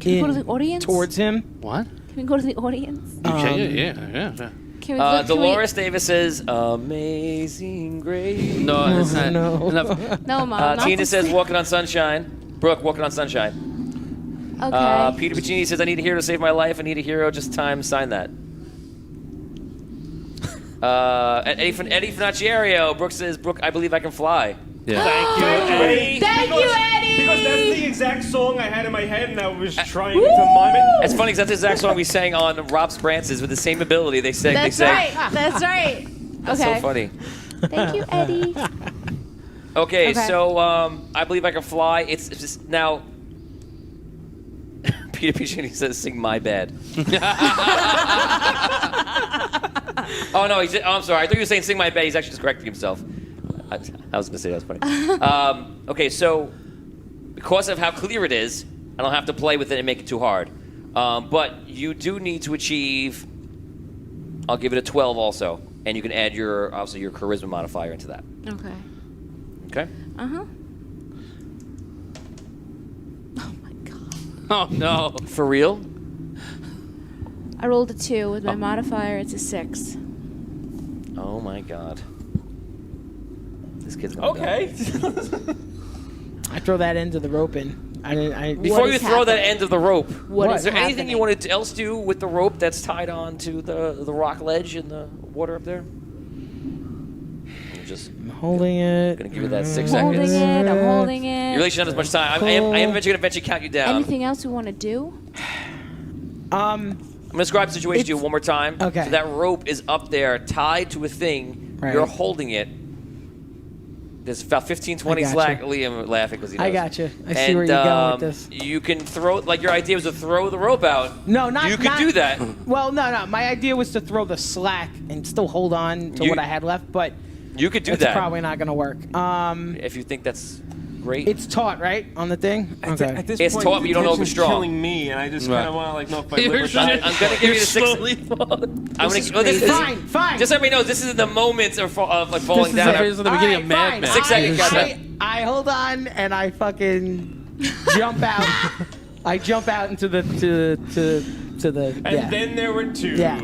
Can we go to in the audience? towards him. What? Can we go to the audience? Yeah. Can we go, Dolores Davis says, "Amazing Grace." No, it's not. no. Enough. No, Mom. not Tina this says, thing. "Walking on sunshine." Brooke, "Walking on sunshine." Okay. Peter Piccini says, "I need a hero to save my life. I need a hero. Just time. Sign that." Eddie Finacciario. Brooke says, "Brooke, I believe I can fly." Yeah. Thank you, Eddie. Thank you, Eddie. Because that's the exact song I had in my head, and I was trying to mime it. It's funny because that's the exact song we sang on Rob Sprance's with the same ability. They sang. That's they sang. right. That's right. That's Okay. so funny. Thank you, Eddie. Okay, Okay. so I believe I can fly. It's just now. Peter Piccini says, "Sing My Bad." Oh no, I'm sorry. I thought you were saying "Sing My Bad." He's actually just correcting himself. I was going to say that was funny. Okay, so because of how clear it is, I don't have to play with it and make it too hard. But you do need to achieve. I'll give it a 12 also, and you can add your charisma modifier into that. Okay. Okay. Uh-huh. Oh my god. Oh no. For real? I rolled a 2 with my modifier. It's a 6. Oh my god. This kid's gonna Okay. I throw that end of the rope in. I Before What you is throw that happening? end of the rope, What is there anything you happening? wanted to else do with the rope that's tied on to the rock ledge in the water up there? just Holding it. gonna give you that 6 I'm holding seconds. it. I'm holding it. You really shouldn't have as much time. I am eventually gonna count you down. Anything else we want to do? I'm gonna describe the situation to you one more time. Okay. So that rope is up there, tied to a thing. Right. You're holding it. There's about 15, 20 I gotcha. slack. Liam laughing because he knows. I gotcha. I see where you're going with this. You can throw, like your idea was to throw the rope out. No, not. You could do that. Well, no. My idea was to throw the slack and still hold on to what I had left, but You could do it's that. probably not going to work. If you think that's great. It's taut, right, on the thing? Okay. At this It's point, taut, but you don't know if it's tension's strong. killing me, and I just kind of want to like know if I live You're with that. I'm gonna give you the 6. I'm gonna. Oh, this is Fine. Just so everybody knows, this is the moment of like falling This is down. This is the beginning of Mad Men. 6 seconds, gotcha. I hold on and I fucking jump out. I jump out into the to the. And Yeah. then there were 2. Yeah.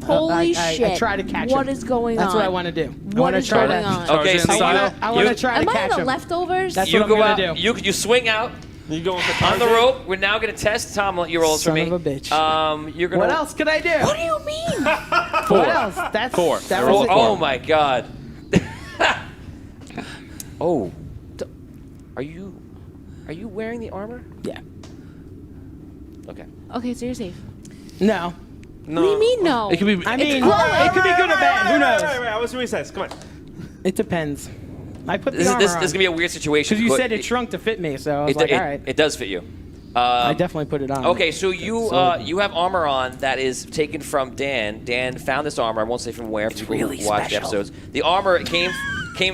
Holy I shit! try to catch What him. is going That's on? what I want to do. I What want to is try going to. on? Okay, so I want to try Am to I catch the him. leftovers? That's you what I'm go gonna out. do. You swing out You going for on the target? rope. We're now gonna test Tom. Let you roll for Son me. of a bitch. You're gonna. What else could I do? What do you mean? What else? That's 4. That Roll, was it. oh my god. Oh. Are you wearing the armor? Yeah. Okay. Okay, so you're safe. No. No. What do you mean no? It could be. I mean, it could be good or bad. Who knows? Wait, I was what he says. Come on. It depends. I put the This is armor this, on. this is gonna be a weird situation. Because you but said it shrunk to fit me, so I was It, like, it, all right. it does fit you. I definitely put it on. Okay, so you So- you have armor on that is taken from Dan. Dan found this armor. I won't say from where. It's really watch the special. episodes. The armor came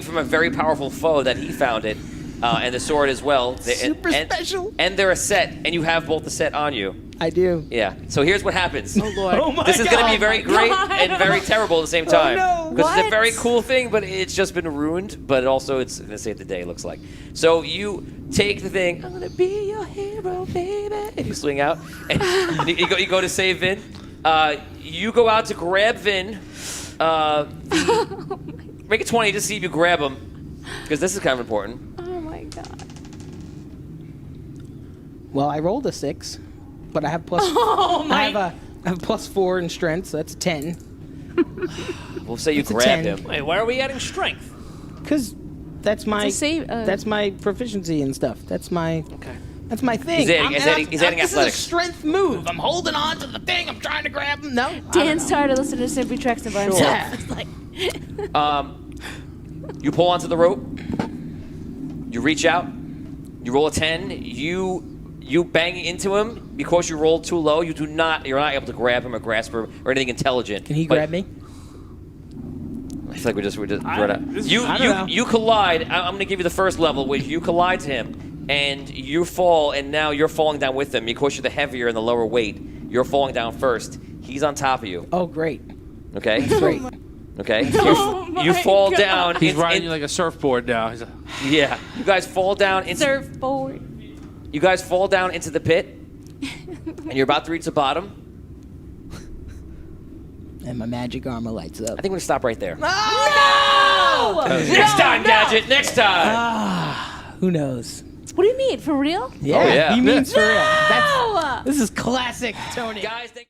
from a very powerful foe that he found it, and the sword as well. Super special. And they're a set, and you have both the set on you. I do. Yeah. So here's what happens. Oh Lord. Oh my This is going to be God. very great God. and very terrible at the same time. no. Because it's a What? very cool thing, but it's just been ruined. But also, it's going to save the day, it looks like. So you take the thing, I'm going to be your hero, baby. And you swing out. And you go to save Vin. You go out to grab Vin. Make it 20 to see if you grab him. Because this is kind of important. Oh my god. Well, I rolled a 6, but I have plus. Oh my. I have plus 4 in strength, so that's 10. We'll say you It's a grabbed 10. him. Wait, why are we adding strength? Because that's my It's a save- that's my proficiency and stuff. That's my Okay. that's my thing. He's adding- I'm- he's and adding- I'm- he's adding this athletics. is a strength move. I'm holding on to the thing. I'm trying to grab him. No. I don't Dan's know. tired of listening to Simply Trexton by himself. Yeah. It's like, You pull onto the rope. You reach out. You roll a 10. You bang into him because you rolled too low. You're not able to grab him or grasp him or anything intelligent. Can he But grab me? I feel like we're just right out. You I don't know. you collide. I'm going to give you the first level, which you collide to him, and you fall, and now you're falling down with him because you're the heavier and the lower weight. You're falling down first. He's on top of you. Oh, great. Okay. Great. Okay. Oh You my fall God. down. He's in- riding in- you like a surfboard now. He's Yeah. You guys fall down into surfboard. You guys fall down into the pit, and you're about to reach the bottom. And my magic armor lights up. I think we're gonna stop right there. No! Next time, Gadget. Next time. Who knows? What do you mean? For real? Yeah, yeah. he means for real. No! This is classic Tony. Guys, thank